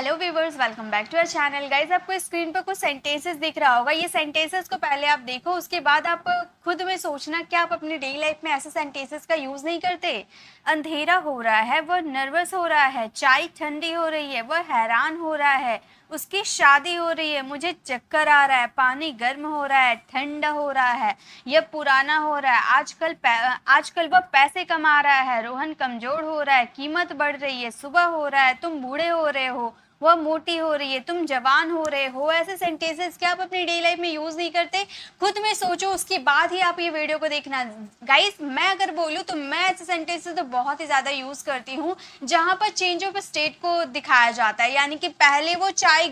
Hello viewers, welcome back to our channel. Guys, आपको screen पर कुछ सेंटेंसेस दिख रहा होगा। ये सेंटेंसेस को पहले आप देखो, उसके बाद आप खुद में सोचना कि आप अपनी डेली लाइफ में ऐसे सेंटेंसेस का यूज नहीं करते। अंधेरा हो रहा है, वह नर्वस हो रहा है। चाय ठंडी हो रही है, वह हैरान हो रहा है। उसकी शादी हो रही है, मुझे चक्कर आ रहा है। पानी गर्म हो रहा है, ठंडा हो रहा है। यह पुराना हो रहा है, आजकल वह पैसे कमा रहा है। रोहन कमजोर हो रहा है, कीमत बढ़ रही है। सुबह हो रहा है, तुम बूढ़े हो रहे हो। वह मोटी हो रही है, तुम जवान हो रहे हो। ऐसे सेंटेंसेस क्या आप अपनी डेली लाइफ में यूज नहीं करते? खुद में सोचो, उसके बाद ही आप ये वीडियो को देखना। गाइस, मैं अगर बोलूँ तो मैं ऐसे सेंटेंसेस तो बहुत ही ज्यादा यूज करती हूँ जहाँ पर चेंज ऑफ स्टेट को दिखाया जाता है। यानी कि पहले वो चाय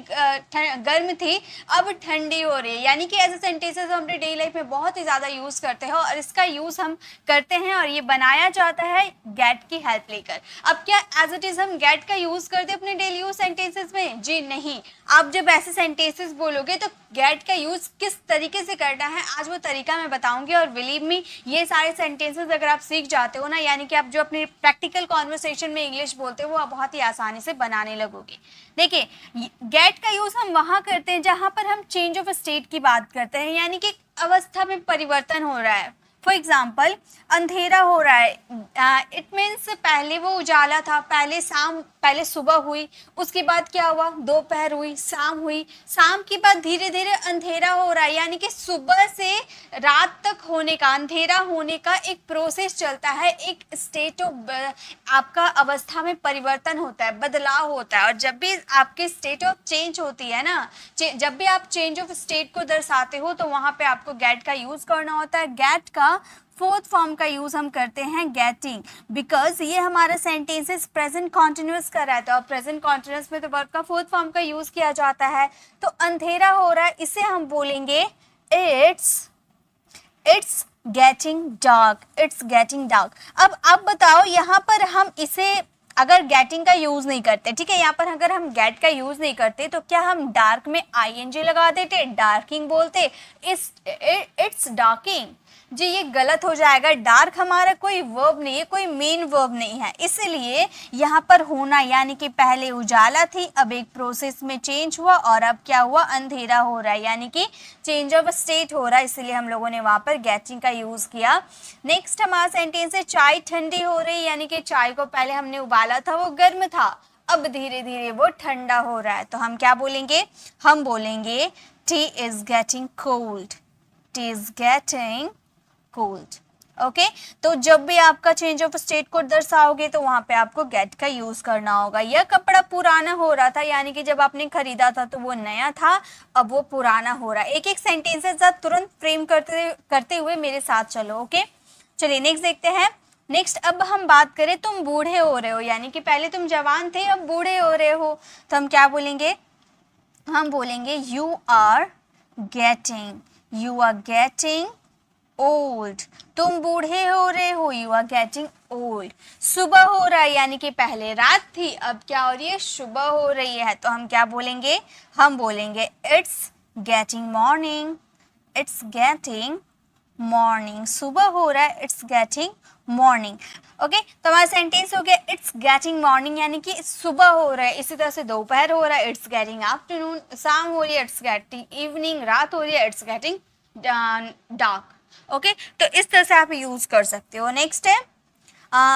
गर्म थी, अब ठंडी हो रही है। यानी कि ऐसे सेंटेंसेस हम अपनी डेली लाइफ में बहुत ही ज्यादा यूज करते हैं और इसका यूज हम करते हैं और ये बनाया जाता है गेट की हेल्प लेकर। अब क्या एज इट इज हम गेट का यूज करते हैं अपने डेली यूज सेंटेंसेस में? जी नहीं। आप जब ऐसे सेंटेंसेस बोलोगे तो गेट का यूज किस तरीके से करना है, आज वो तरीका मैं बताऊंगी। और बिलीव मी, ये सारे सेंटेंसेस अगर आप सीख जाते हो ना, यानी कि आप जो अपने प्रैक्टिकल कॉन्वर्सेशन में इंग्लिश बोलते हो वो आप बहुत ही आसानी से बनाने लगोगे। देखिए, गेट का यूज हम वहां करते हैं जहां पर हम चेंज ऑफ स्टेट की बात करते हैं, यानी कि अवस्था में परिवर्तन हो रहा है। फॉर एग्जाम्पल, अंधेरा हो रहा है, इट मीन्स पहले वो उजाला था, पहले सुबह हुई, उसके बाद क्या हुआ, दोपहर हुई, शाम हुई, शाम के बाद धीरे धीरे अंधेरा हो रहा है। यानी कि सुबह से रात तक होने का, अंधेरा होने का एक प्रोसेस चलता है, एक स्टेट ऑफ आपका अवस्था में परिवर्तन होता है, बदलाव होता है। और जब भी आपकी स्टेट ऑफ चेंज होती है ना, जब भी आप चेंज ऑफ स्टेट को दर्शाते हो तो वहां पे आपको गेट का यूज करना होता है। गेट का फोर्थ फॉर्म का यूज हम करते हैं गेटिंग, बिकॉज ये हमारा सेंटेंसेस प्रेजेंट कॉन्टिन्यूअस का रहता है और प्रेजेंट कॉन्टिन्यूअस में तो वर्ब का फोर्थ फॉर्म का यूज किया जाता है। तो अंधेरा हो रहा है, इसे हम बोलेंगे it's getting dark, it's getting dark. अब आप बताओ, यहाँ पर हम इसे अगर गेटिंग का यूज नहीं करते, ठीक है, यहाँ पर अगर हम गेट का यूज नहीं करते तो क्या हम डार्क में आईएनजी लगा देते, डार्किंग बोलते, इट्स डार्किंग? जी ये गलत हो जाएगा। डार्क हमारा कोई वर्ब नहीं है, कोई मेन वर्ब नहीं है, इसलिए यहाँ पर होना, यानी कि पहले उजाला थी, अब एक प्रोसेस में चेंज हुआ और अब क्या हुआ, अंधेरा हो रहा है, यानी कि चेंज ऑफ स्टेट हो रहा है, इसलिए हम लोगों ने वहां पर गेटिंग का यूज किया। नेक्स्ट हमारा सेंटेंस है चाय ठंडी हो रही, यानी कि चाय को पहले हमने उबाला था, वो गर्म था, अब धीरे धीरे वो ठंडा हो रहा है। तो हम क्या बोलेंगे, हम बोलेंगे T is getting cold, T is getting cold. Okay, तो जब भी आपका चेंज ऑफ स्टेट को दर्शाओगे तो वहां पे आपको गेट का यूज करना होगा। यह कपड़ा पुराना हो रहा था, यानी कि जब आपने खरीदा था तो वो नया था, अब वो पुराना हो रहा है। एक एक सेंटेंसेस आप तुरंत फ्रेम करते हुए मेरे साथ चलो। ओके, चलिए नेक्स्ट देखते हैं। नेक्स्ट अब हम बात करें, तुम बूढ़े हो रहे हो, यानी कि पहले तुम जवान थे, अब बूढ़े हो रहे हो, तो हम क्या बोलेंगे, हम बोलेंगे यू आर गेटिंग ओल्ड। तुम बूढ़े हो रहे हो, यू आर गेटिंग ओल्ड। सुबह हो रहा है, यानी कि पहले रात थी, अब क्या हो रही है, सुबह हो रही है, तो हम क्या बोलेंगे, हम बोलेंगे it's getting morning, it's getting morning. सुबह हो रहा है, इट्स गेटिंग मॉर्निंग। ओके, तो हमारा सेंटेंस हो गया इट्स गेटिंग मॉर्निंग, यानी कि सुबह हो रहा है। इसी तरह से दोपहर हो रहा है, इट्स गेटिंग आफ्टरनून। शाम हो रही है, इट्स गेटिंग इवनिंग। रात हो रही है, इट्स गेटिंग डार्क। ओके, तो इस तरह से आप यूज कर सकते हो। नेक्स्ट है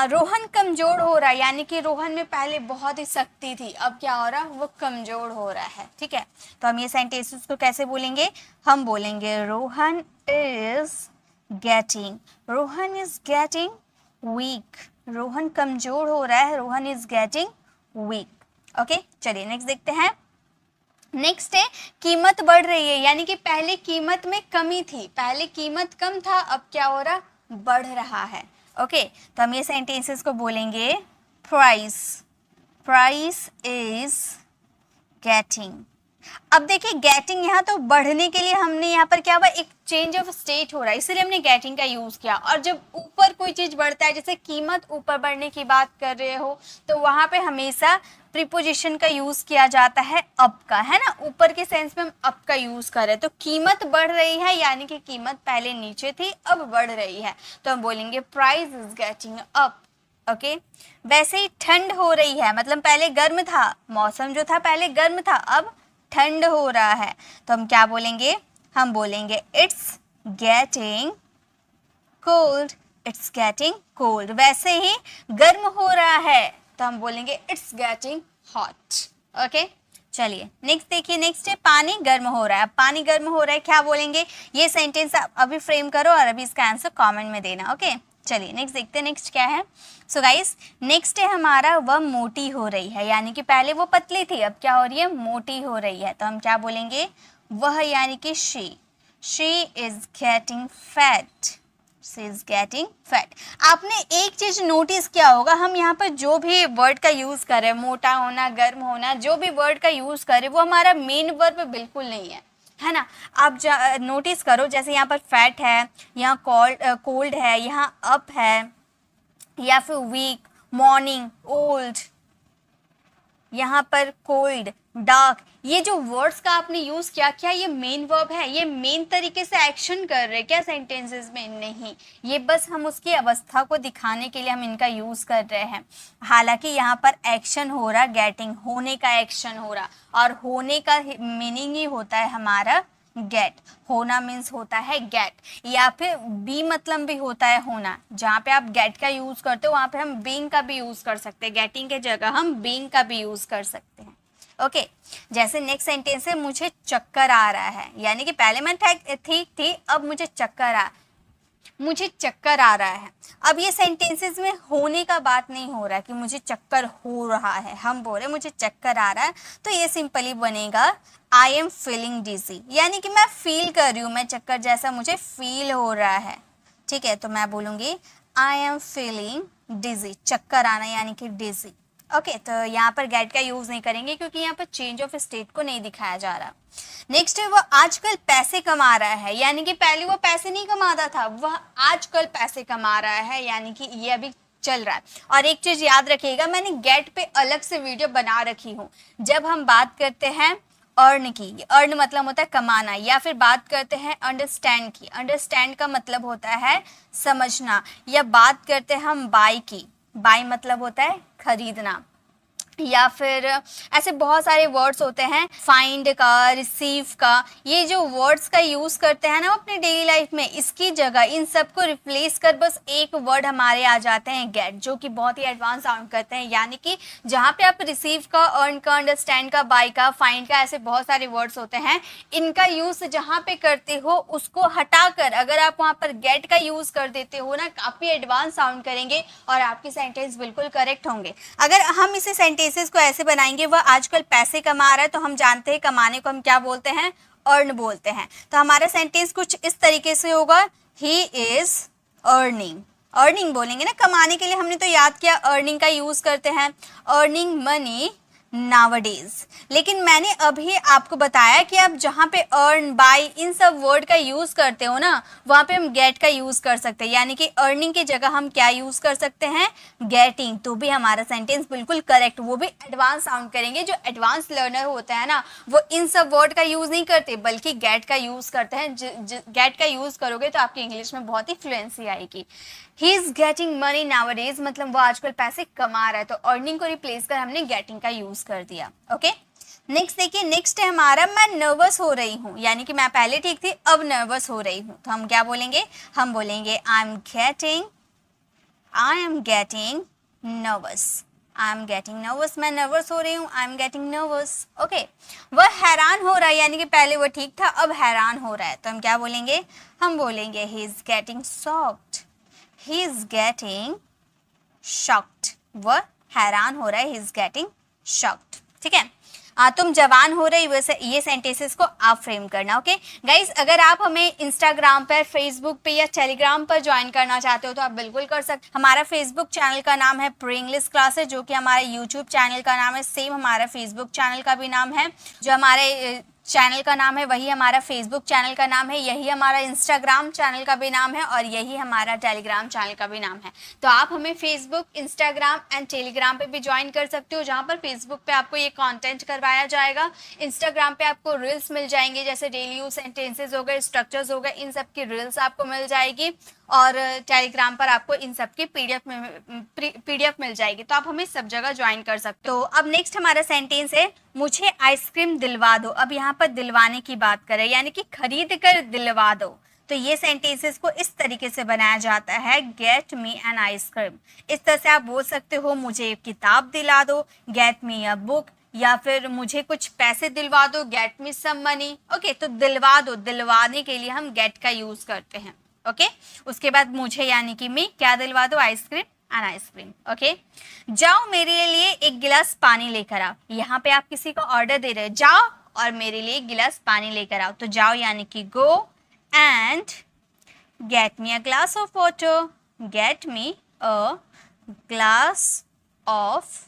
रोहन कमजोर हो रहा है, यानी कि रोहन में पहले बहुत ही शक्ति थी, अब क्या हो रहा है, वो कमजोर हो रहा है। ठीक है, तो हम ये सेंटेंसेस को कैसे बोलेंगे, हम बोलेंगे Rohan is getting weak. Rohan कमजोर हो रहा है, Rohan is getting weak. Okay, चलिए नेक्स्ट देखते हैं। नेक्स्ट है कीमत बढ़ रही है, यानी कि पहले कीमत में कमी थी, पहले कीमत कम था, अब क्या हो रहा, बढ़ रहा है। ओके, तो हम ये सेंटेंसेस को बोलेंगे प्राइस इज गेटिंग। अब देखिए, गेटिंग यहाँ तो बढ़ने के लिए हमने यहाँ पर क्या हुआ, एक चेंज ऑफ स्टेट हो रहा है, इसलिए हमने गेटिंग का यूज किया। और जब ऊपर कोई चीज बढ़ता है, जैसे कीमत ऊपर बढ़ने की बात कर रहे हो, तो वहां पे हमेशा प्रीपोजिशन का यूज किया जाता है अप का, है ना, ऊपर के सेंस में हम अप का यूज कर रहे हैं। तो कीमत बढ़ रही है, यानी कि कीमत पहले नीचे थी, अब बढ़ रही है, तो हम बोलेंगे price is getting up. Okay. वैसे ही ठंड हो रही है, मतलब पहले गर्म था, मौसम जो था पहले गर्म था, अब ठंड हो रहा है, तो हम क्या बोलेंगे, हम बोलेंगे it's getting cold, it's getting cold. वैसे ही गर्म हो रहा है तो हम बोलेंगे इट्स गेटिंग हॉट। ओके, चलिए नेक्स्ट देखिए, नेक्स्ट है पानी गर्म हो रहा है। पानी गर्म हो रहा है क्या बोलेंगे, ये सेंटेंस आप अभी फ्रेम करो और अभी इसका आंसर कमेंट में देना। ओके, चलिए नेक्स्ट देखते हैं, नेक्स्ट क्या है। सो गाइस नेक्स्ट है हमारा वह मोटी हो रही है, यानी कि पहले वो पतली थी, अब क्या हो रही है, मोटी हो रही है, तो हम क्या बोलेंगे, वह यानी कि she is getting fat, she is getting fat. आपने एक चीज नोटिस किया होगा, हम यहाँ पर जो भी वर्ड का यूज कर रहे हैं, मोटा होना, गर्म होना, जो भी वर्ड का यूज कर रहे हैं वो हमारा मेन वर्ब बिल्कुल नहीं है ना। आप नोटिस करो, जैसे यहाँ पर फैट है, यहाँ कोल्ड है, यहाँ अप है, या फिर वीक, मॉर्निंग, ओल्ड, यहाँ पर कोल्ड, डार्क, ये जो वर्ड्स का आपने यूज किया, क्या ये मेन वर्ब है, ये मेन तरीके से एक्शन कर रहे हैं क्या सेंटेंसेस में, नहीं, ये बस हम उसकी अवस्था को दिखाने के लिए हम इनका यूज कर रहे हैं। हालांकि यहाँ पर एक्शन हो रहा, गेटिंग, होने का एक्शन हो रहा, और होने का मीनिंग ही होता है हमारा गेट, होना मीन्स होता है गेट, या फिर बी मतलब भी होता है होना। जहाँ पे आप गेट का यूज करते हो वहाँ पे हम बीइंग का भी यूज कर सकते हैं, गेटिंग के जगह हम बीइंग का भी यूज कर सकते हैं। ओके, जैसे नेक्स्ट सेंटेंस है मुझे चक्कर आ रहा है, यानी कि पहले मैं ठीक थी, अब मुझे चक्कर आ रहा है। अब ये सेंटेंसेस में होने का बात नहीं हो रहा है कि मुझे चक्कर हो रहा है, हम बोले मुझे चक्कर आ रहा है, तो ये सिंपली बनेगा आई एम फीलिंग डिजी, यानी कि मैं फील कर रही हूँ, मैं चक्कर जैसा मुझे फील हो रहा है। ठीक है, तो मैं बोलूँगी आई एम फीलिंग डिजी, चक्कर आना यानी कि डिजी। ओके, तो यहाँ पर गेट का यूज नहीं करेंगे क्योंकि यहाँ पर चेंज ऑफ स्टेट को नहीं दिखाया जा रहा। नेक्स्ट है वो आजकल पैसे कमा रहा है, यानी कि पहले वो पैसे नहीं कमाता था, वह आजकल पैसे कमा रहा है, यानी कि ये अभी चल रहा है। और एक चीज याद रखिएगा, मैंने गेट पे अलग से वीडियो बना रखी हूँ। जब हम बात करते हैं अर्न की, अर्न मतलब होता है कमाना, या फिर बात करते हैं अंडरस्टैंड की, अंडरस्टैंड का मतलब होता है समझना, या बात करते हैं हम बाय की, बाय मतलब होता है खरीदना, या फिर ऐसे बहुत सारे वर्ड्स होते हैं, फाइंड का, रिसीव का, ये जो वर्ड्स का यूज करते हैं ना अपने डेली लाइफ में, इसकी जगह इन सबको रिप्लेस कर बस एक वर्ड हमारे आ जाते हैं गेट, जो कि बहुत ही एडवांस साउंड करते हैं। यानी कि जहाँ पे आप रिसीव का, अर्न का, अंडरस्टैंड का, बाय का, फाइंड का, ऐसे बहुत सारे वर्ड्स होते हैं, इनका यूज जहाँ पे करते हो उसको हटाकर अगर आप वहाँ पर गेट का यूज कर देते हो ना, काफी एडवांस साउंड करेंगे और आपके सेंटेंस बिल्कुल करेक्ट होंगे। अगर हम इसे सेंटेंसेस को ऐसे बनाएंगे, वह आजकल पैसे कमा रहा है, तो हम जानते हैं कमाने को हम क्या बोलते हैं, अर्न बोलते हैं। तो हमारा सेंटेंस कुछ इस तरीके से होगा, ही इज अर्निंग, अर्निंग बोलेंगे ना, कमाने के लिए हमने तो याद किया अर्निंग का यूज करते हैं, अर्निंग मनी नाउअडेज। लेकिन मैंने अभी आपको बताया कि आप जहाँ पे अर्न, बाय, इन सब वर्ड का यूज करते हो ना, वहाँ पे हम गेट का यूज कर सकते हैं, यानी कि अर्निंग की जगह हम क्या यूज कर सकते हैं, गेटिंग, तो भी हमारा सेंटेंस बिल्कुल करेक्ट, वो भी एडवांस साउंड करेंगे। जो एडवांस लर्नर होता है ना, वो इन सब वर्ड का यूज नहीं करते बल्कि गेट का यूज करते हैं। गेट का यूज करोगे तो आपकी इंग्लिश में बहुत ही फ्लुएंसी आएगी। He is getting money nowadays मतलब वो आजकल पैसे कमा रहा है, तो अर्निंग को रिप्लेस कर हमने गेटिंग का यूज कर दिया। ओके, नेक्स्ट देखिए, नेक्स्ट है हमारा मैं नर्वस हो रही हूँ, यानी कि मैं पहले ठीक थी अब नर्वस हो रही हूँ, तो हम क्या बोलेंगे, हम बोलेंगे I am getting nervous, I am getting nervous, मैं नर्वस हो रही हूँ, I am getting nervous. Okay, वह हैरान हो रहा है, यानी कि पहले वो ठीक था अब हैरान हो रहा है, तो हम क्या बोलेंगे, हम बोलेंगे he is getting shocked, he is getting shocked, वह हैरान हो रहा है, he is getting shocked। ठीक है, तुम जवान हो रही, वैसे ये सेंटेंसेस को आप फ्रेम करना। ओके गाइस, अगर आप हमें इंस्टाग्राम पर, फेसबुक पे या टेलीग्राम पर ज्वाइन करना चाहते हो तो आप बिल्कुल कर सकते। हमारा फेसबुक चैनल का नाम है प्री इंग्लिश क्लासेस, जो कि हमारा यूट्यूब चैनल का नाम है, सेम हमारा फेसबुक चैनल का भी नाम है। जो हमारे चैनल का नाम है, वही हमारा फेसबुक चैनल का नाम है, यही हमारा इंस्टाग्राम चैनल का भी नाम है और यही हमारा टेलीग्राम चैनल का भी नाम है। तो आप हमें फेसबुक, इंस्टाग्राम एंड टेलीग्राम पे भी ज्वाइन कर सकते हो, जहाँ पर फेसबुक पे आपको ये कंटेंट करवाया जाएगा, इंस्टाग्राम पे आपको रील्स मिल जाएंगे, जैसे डेली यूज सेंटेंसेज हो गए, स्ट्रक्चर्स हो गए, इन सब की रील्स आपको मिल जाएगी, और टेलीग्राम पर आपको इन सब की पीडीएफ मिल जाएगी। तो आप हमें सब जगह ज्वाइन कर सकते हो। तो अब नेक्स्ट हमारा सेंटेंस है, मुझे आइसक्रीम दिलवा दो। अब यहाँ पर दिलवाने की बात करें, यानी कि खरीद कर दिलवा दो। तो ये सेंटेंसेस को इस तरीके से बनाया जाता है, गेट मी एन आइसक्रीम। इस तरह से आप बोल सकते हो, मुझे एक किताब दिला दो, गेट मी अ बुक, या फिर मुझे कुछ पैसे दिलवा दो, get me some money. Okay, तो दिलवा दो, दिलवाने के लिए हम गेट का यूज करते हैं। ओके, उसके बाद मुझे यानी कि मैं क्या दिलवा दो, आइसक्रीम एंड आइसक्रीम। ओके, जाओ मेरे लिए एक गिलास पानी लेकर आओ। यहाँ पे आप किसी को ऑर्डर दे रहे हो, जाओ और मेरे लिए एक गिलास पानी लेकर आओ। तो जाओ यानी कि go, and get me a glass of water, get me a glass of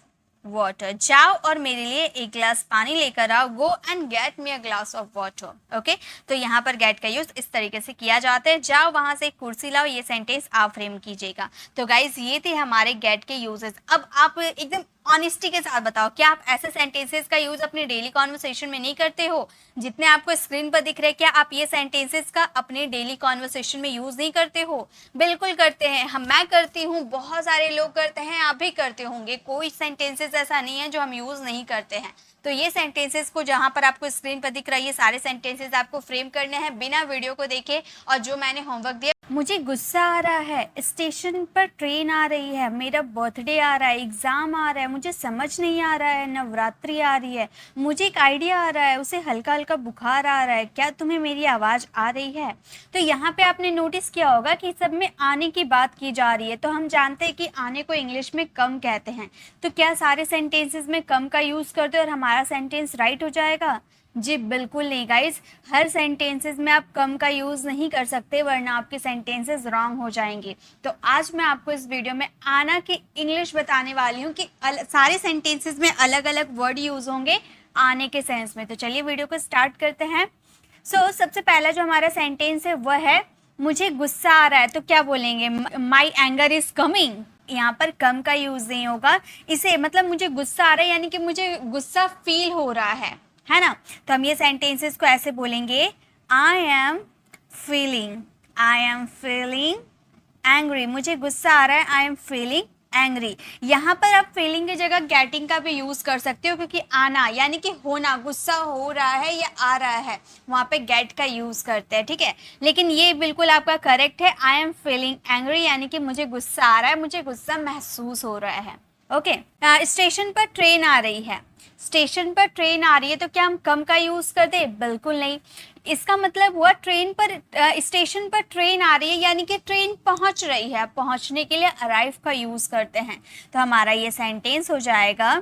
water. जाओ और मेरे लिए एक गिलास पानी लेकर आओ, go and get me a glass of water. Okay, तो यहाँ पर गेट का यूज इस तरीके से किया जाता है, जाओ वहां से एक कुर्सी लाओ, ये सेंटेंस आप फ्रेम कीजिएगा। तो गाइज ये थे हमारे गेट के यूजेस। अब आप एकदम ऑनेस्टी के साथ बताओ, क्या आप ऐसे सेंटेंसेस का यूज अपने डेली कॉन्वर्सेशन में नहीं करते हो? जितने आपको स्क्रीन पर दिख रहे हैं, क्या आप ये सेंटेंसेस का अपने डेली कॉन्वर्सेशन में यूज नहीं करते हो? बिल्कुल करते हैं हम, मैं करती हूँ, बहुत सारे लोग करते हैं, आप भी करते होंगे। कोई सेंटेंसेस ऐसा नहीं है जो हम यूज नहीं करते हैं। तो ये सेंटेंसेस को जहां पर आपको स्क्रीन पर दिख रहा है, ये सारे सेंटेंसेस आपको फ्रेम करने हैं बिना वीडियो को देखे। और जो मैंने होमवर्क दिया, मुझे गुस्सा आ रहा है, स्टेशन पर ट्रेन आ रही है, मेरा बर्थडे आ रहा है, एग्जाम आ रहा है, मुझे समझ नहीं आ रहा है, नवरात्रि आ रही है, मुझे एक आइडिया आ रहा है, उसे हल्का हल्का बुखार आ रहा है, क्या तुम्हें मेरी आवाज़ आ रही है? तो यहाँ पे आपने नोटिस किया होगा कि सब में आने की बात की जा रही है। तो हम जानते हैं कि आने को इंग्लिश में कम कहते हैं। तो क्या सारे सेंटेंसेस में कम का यूज़ करते और हमारा सेंटेंस राइट हो जाएगा? जी बिल्कुल नहीं गाइज, हर सेंटेंसेस में आप कम का यूज़ नहीं कर सकते, वरना आपके सेंटेंसेस रॉन्ग हो जाएंगे। तो आज मैं आपको इस वीडियो में आना की इंग्लिश बताने वाली हूँ कि सारे सेंटेंसेस में अलग अलग वर्ड यूज़ होंगे आने के सेंस में। तो चलिए वीडियो को स्टार्ट करते हैं। सबसे पहला जो हमारा सेंटेंस है वह है, मुझे गुस्सा आ रहा है। तो क्या बोलेंगे, माई एंगर इज कमिंग। यहाँ पर कम का यूज़ नहीं होगा, इसे मतलब मुझे गुस्सा आ रहा है यानी कि मुझे गुस्सा फील हो रहा है ना। तो हम ये सेंटेंसेस को ऐसे बोलेंगे, आई एम फीलिंग एंग्री। मुझे गुस्सा आ रहा है, आई एम फीलिंग एंग्री। यहाँ पर आप फीलिंग की जगह गेटिंग का भी यूज कर सकते हो, क्योंकि आना यानी कि होना, गुस्सा हो रहा है या आ रहा है, वहाँ पे गेट का यूज करते हैं, ठीक है। लेकिन ये बिल्कुल आपका करेक्ट है, आई एम फीलिंग एंग्री यानी कि मुझे गुस्सा आ रहा है, मुझे गुस्सा महसूस हो रहा है। ओके, स्टेशन पर ट्रेन आ रही है। स्टेशन पर ट्रेन आ रही है, तो क्या हम कम का यूज कर दे? बिल्कुल नहीं। इसका मतलब हुआ ट्रेन पर स्टेशन पर ट्रेन आ रही है यानी कि ट्रेन पहुंच रही है। पहुंचने के लिए अराइव का यूज करते हैं। तो हमारा ये सेंटेंस हो जाएगा,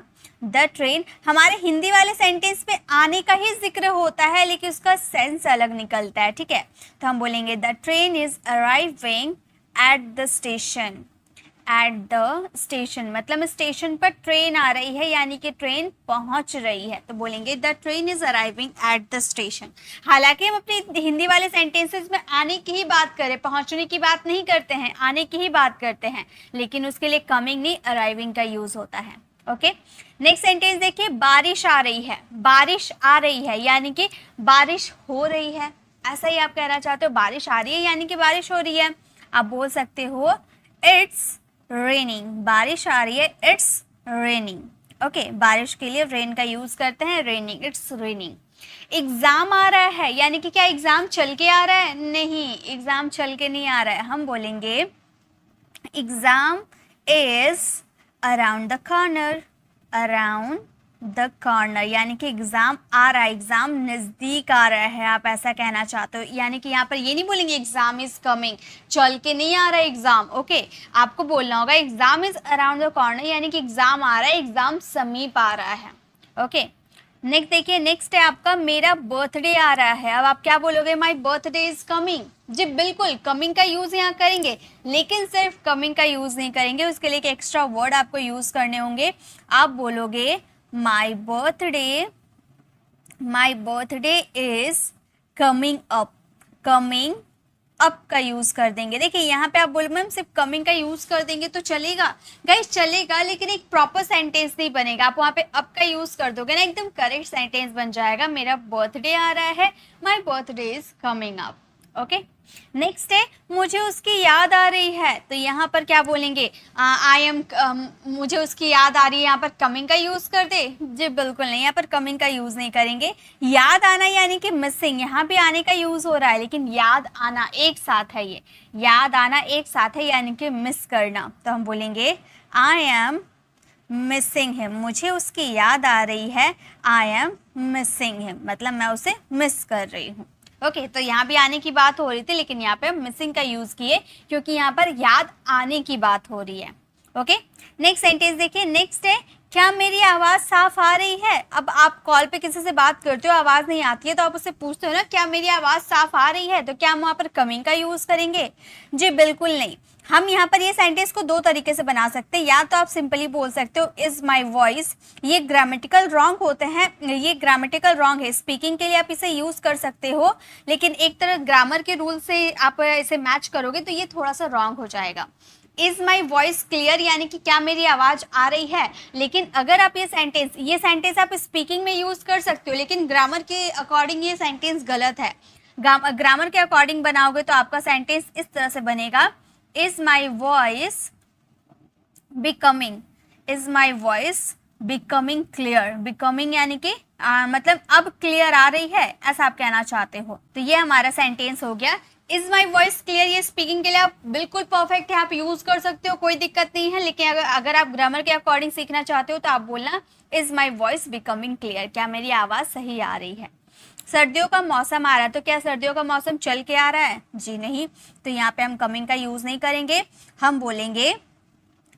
द ट्रेन। हमारे हिंदी वाले सेंटेंस में आने का ही जिक्र होता है, लेकिन उसका सेंस अलग निकलता है, ठीक है। तो हम बोलेंगे the train is arriving at the station. At the station मतलब स्टेशन पर ट्रेन आ रही है यानी कि ट्रेन पहुंच रही है। तो बोलेंगे the train is arriving at the station. हालांकि हम अपनी हिंदी वाले सेंटेंसेस में आने की ही बात करें, पहुंचने की बात नहीं करते हैं, आने की ही बात करते हैं, लेकिन उसके लिए कमिंग नहीं, अराइविंग का यूज होता है। ओके, नेक्स्ट सेंटेंस देखिए, बारिश आ रही है। बारिश आ रही है यानी कि बारिश हो रही है, ऐसा ही आप कहना चाहते हो। बारिश आ रही है यानी कि बारिश हो रही है। आप बोल सकते हो इट्स रेनिंग। बारिश आ रही है, इट्स रेनिंग। ओके, बारिश के लिए रेन का यूज करते हैं, रेनिंग, इट्स रेनिंग। एग्जाम आ रहा है यानी कि क्या एग्जाम चल के आ रहा है? नहीं, एग्जाम चल के नहीं आ रहा है। हम बोलेंगे exam is around the corner. Around the corner यानी कि एग्जाम आ रहा है, एग्जाम नज़दीक आ रहा है, आप ऐसा कहना चाहते हो। यानी कि यहाँ पर ये नहीं बोलेंगे एग्जाम इज कमिंग, चल के नहीं आ रहा है एग्जाम। ओके, आपको बोलना होगा exam is around the corner यानी कि एग्जाम आ रहा है, एग्जाम समीप आ रहा है। ओके, नेक्स्ट देखिए, नेक्स्ट है आपका, मेरा बर्थडे आ रहा है। अब आप क्या बोलोगे, माई बर्थडे इज कमिंग। जी बिल्कुल, कमिंग का यूज यहाँ करेंगे, लेकिन सिर्फ कमिंग का यूज नहीं करेंगे, उसके लिए एक एक्स्ट्रा वर्ड आपको यूज करने होंगे। आप बोलोगे my birthday my birthday is coming up, coming up का यूज कर देंगे। देखिए यहाँ पे आप बोले मैम सिर्फ कमिंग का यूज कर देंगे तो चलेगा, गाइस चलेगा, लेकिन एक प्रॉपर सेंटेंस नहीं बनेगा। आप वहाँ पे अप का यूज कर दोगे ना, एकदम करेक्ट सेंटेंस बन जाएगा। मेरा बर्थडे आ रहा है, my birthday is coming up. Okay, next है मुझे उसकी याद आ रही है, तो यहाँ पर क्या बोलेंगे, आई एम, मुझे उसकी याद आ रही है, यहाँ पर कमिंग का यूज कर दे? जी बिल्कुल नहीं, यहाँ पर कमिंग का यूज नहीं करेंगे। याद आना यानी कि मिसिंग, यहाँ पे आने का यूज हो रहा है, लेकिन याद आना एक साथ है, ये याद आना एक साथ है यानी कि मिस करना। तो हम बोलेंगे आई एम मिसिंग हिम, मुझे उसकी याद आ रही है, आई एम मिसिंग हिम, मतलब मैं उसे मिस कर रही हूँ। ओके, तो यहाँ भी आने की बात हो रही थी, लेकिन यहाँ पे मिसिंग का यूज किए क्योंकि यहाँ पर याद आने की बात हो रही है। ओके, नेक्स्ट सेंटेंस देखिए, नेक्स्ट है क्या मेरी आवाज साफ आ रही है? अब आप कॉल पे किसी से बात करते हो, आवाज नहीं आती है, तो आप उससे पूछते हो ना क्या मेरी आवाज साफ आ रही है, तो क्या हम वहां पर कमिंग का यूज करेंगे? जी बिल्कुल नहीं। हम यहाँ पर ये सेंटेंस को दो तरीके से बना सकते हैं, या तो आप सिंपली बोल सकते हो इज माई वॉइस, ये ग्रामेटिकल रॉन्ग होते हैं, ये ग्रामेटिकल रॉन्ग है, स्पीकिंग के लिए आप इसे यूज कर सकते हो, लेकिन एक तरह ग्रामर के रूल से आप इसे मैच करोगे तो ये थोड़ा सा रॉन्ग हो जाएगा। इज माई वॉइस क्लियर यानी कि क्या मेरी आवाज आ रही है, लेकिन अगर आप ये सेंटेंस आप स्पीकिंग में यूज कर सकते हो, लेकिन ग्रामर के अकॉर्डिंग ये सेंटेंस गलत है। ग्रामर के अकॉर्डिंग बनाओगे तो आपका सेंटेंस इस तरह से बनेगा, is my voice becoming, is my voice becoming clear, becoming यानी कि मतलब अब क्लियर आ रही है, ऐसा आप कहना चाहते हो। तो ये हमारा सेंटेंस हो गया, इज माई वॉइस क्लियर। ये स्पीकिंग के लिए आप बिल्कुल परफेक्ट है, आप यूज कर सकते हो, कोई दिक्कत नहीं है, लेकिन अगर आप ग्रामर के अकॉर्डिंग सीखना चाहते हो तो आप बोलना is my voice becoming clear, क्या मेरी आवाज सही आ रही है। सर्दियों का मौसम आ रहा है, तो क्या सर्दियों का मौसम चल के आ रहा है? जी नहीं, तो यहाँ पे हम कमिंग का यूज नहीं करेंगे, हम बोलेंगे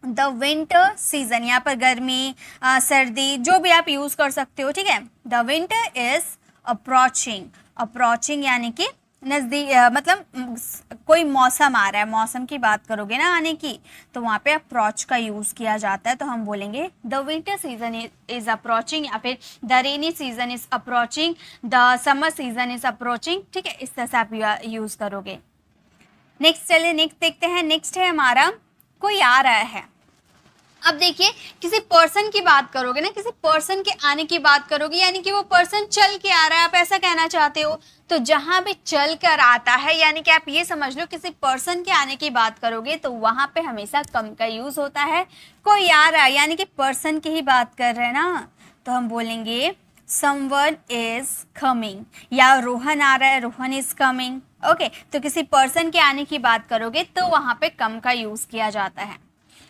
द विंटर सीजन, यहाँ पर गर्मी सर्दी जो भी आप यूज कर सकते हो, ठीक है। The winter is approaching, approaching यानी कि नजदीक, मतलब कोई मौसम आ रहा है, मौसम की बात करोगे ना आने की, तो वहाँ पे अप्रोच का यूज किया जाता है, तो हम बोलेंगे the winter season is approaching, या फिर the rainy season is approaching, the summer season is approaching, ठीक है, इस तरह से आप यूज करोगे। नेक्स्ट चलिए नेक्स्ट देखते हैं, नेक्स्ट है हमारा कोई आ रहा है। अब देखिए किसी पर्सन की बात करोगे ना, किसी पर्सन के आने की बात करोगे, यानी कि वो पर्सन चल के आ रहा है, आप ऐसा कहना चाहते हो, तो जहां भी चल कर आता है यानी कि आप ये समझ लो किसी पर्सन के आने की बात करोगे तो वहां पे हमेशा कम का यूज होता है। कोई आ रहा है यानी कि पर्सन की ही बात कर रहे हैं ना, तो हम बोलेंगे समवन इज कमिंग, या रोहन आ रहा है, रोहन इज कमिंग। ओके, तो किसी पर्सन के आने की बात करोगे तो वहां पे कम का यूज किया जाता है।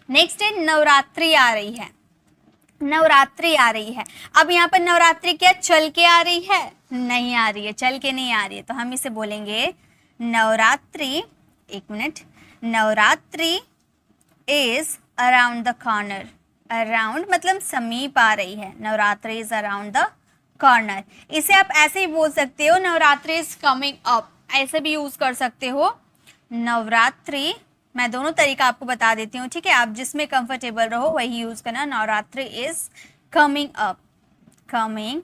नेक्स्ट है नवरात्रि आ रही है, नवरात्रि आ रही है। अब यहाँ पर नवरात्रि क्या चल के आ रही है? नहीं आ रही है, चल के नहीं आ रही है, तो हम इसे बोलेंगे नवरात्रि, एक minute, Navratri is around the corner, around मतलब समीप आ रही है, Navratri is around the corner. इसे आप ऐसे ही बोल सकते हो नवरात्रि इज कमिंग अप, ऐसे भी यूज कर सकते हो नवरात्रि, मैं दोनों तरीका आपको बता देती हूँ, ठीक है, आप जिसमें कंफर्टेबल रहो वही यूज करना। Navratri is coming up, coming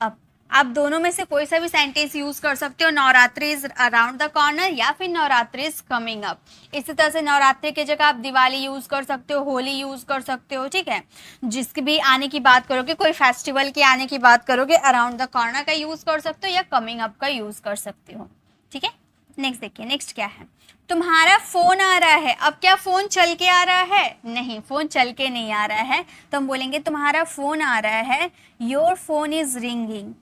up, आप दोनों में से कोई सा भी सेंटेंस यूज कर सकते हो, Navratri is around the corner या फिर नवरात्रि इज कमिंग अप। इसी तरह से नवरात्रि की जगह आप दिवाली यूज कर सकते हो, होली यूज कर सकते हो, ठीक है, जिसकी भी आने की बात करोगे, कोई फेस्टिवल के आने की बात करोगे, अराउंड द कॉर्नर का यूज कर सकते हो या कमिंग अप का यूज कर सकते हो, ठीक है। नेक्स्ट देखिए, नेक्स्ट क्या है, तुम्हारा फोन आ रहा है। अब क्या फोन चल के आ रहा है? नहीं, फोन चल के नहीं आ रहा है, तो हम बोलेंगे तुम्हारा फोन आ रहा है, your phone is ringing,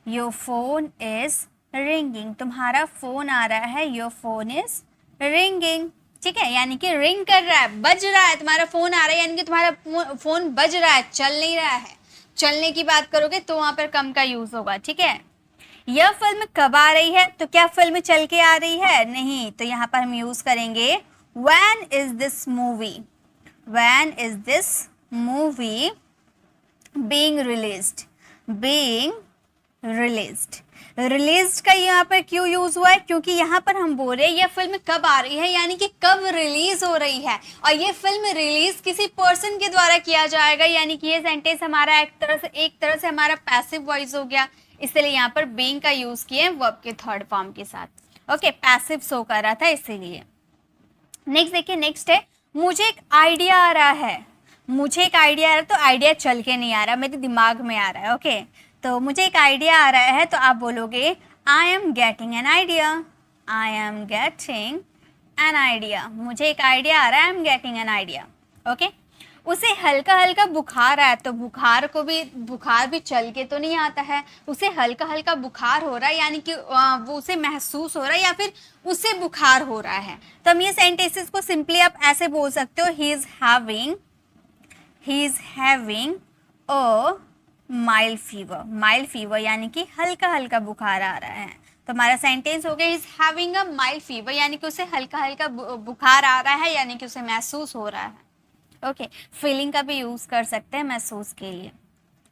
your phone is ringing, तुम्हारा फोन आ रहा है, योर फोन इज रिंगिंग, ठीक है, यानी कि रिंग कर रहा है, बज रहा है, तुम्हारा फोन आ रहा है यानी कि तुम्हारा फोन बज रहा है, चल नहीं रहा है। चलने की बात करोगे तो वहां पर कम का यूज होगा, ठीक है। यह फिल्म कब आ रही है? तो क्या फिल्म चल के आ रही है? नहीं, तो यहाँ पर हम यूज करेंगे when is this movie, when is this movie being released, being released, release का यहाँ पर क्यों यूज हुआ है, क्योंकि यहाँ पर हम बोल रहे हैं ये फिल्म कब आ रही है, यानी कि कब रिलीज हो रही है, और ये फिल्म रिलीज किसी पर्सन के द्वारा किया जाएगा, यानी कि ये सेंटेंस हमारा एक तरह से हमारा पैसिव वॉइस हो गया, इसलिए यहाँ पर बीइंग का यूज किए वर्ब के थर्ड फॉर्म के साथ। ओके, पैसिव शो कर रहा था इसीलिए। नेक्स्ट देखिए, नेक्स्ट है मुझे एक आइडिया आ रहा है। मुझे एक आइडिया आ रहा है, तो आइडिया चल के नहीं आ रहा, मेरे दिमाग में आ रहा है। ओके, तो मुझे एक आइडिया आ रहा है, तो आप बोलोगे I am getting an idea. I am getting an idea, मुझे एक आइडिया आ रहा है, I am getting an idea. Okay, उसे हल्का हल्का बुखार आया, तो बुखार भी चल के तो नहीं आता है, उसे हल्का हल्का बुखार हो रहा है, यानी कि वो उसे महसूस हो रहा है या फिर उसे बुखार हो रहा है। तो हम ये सेंटेंसेस को सिंपली आप ऐसे बोल सकते हो, he is having a mild fever. Mild fever यानी कि हल्का हल्का बुखार आ रहा है, तो हमारा सेंटेंस हो गया is having a mild fever, यानी कि उसे हल्का हल्का बुखार आ रहा है, यानी कि उसे महसूस हो रहा है। ओके, फीलिंग का भी यूज कर सकते हैं महसूस के लिए।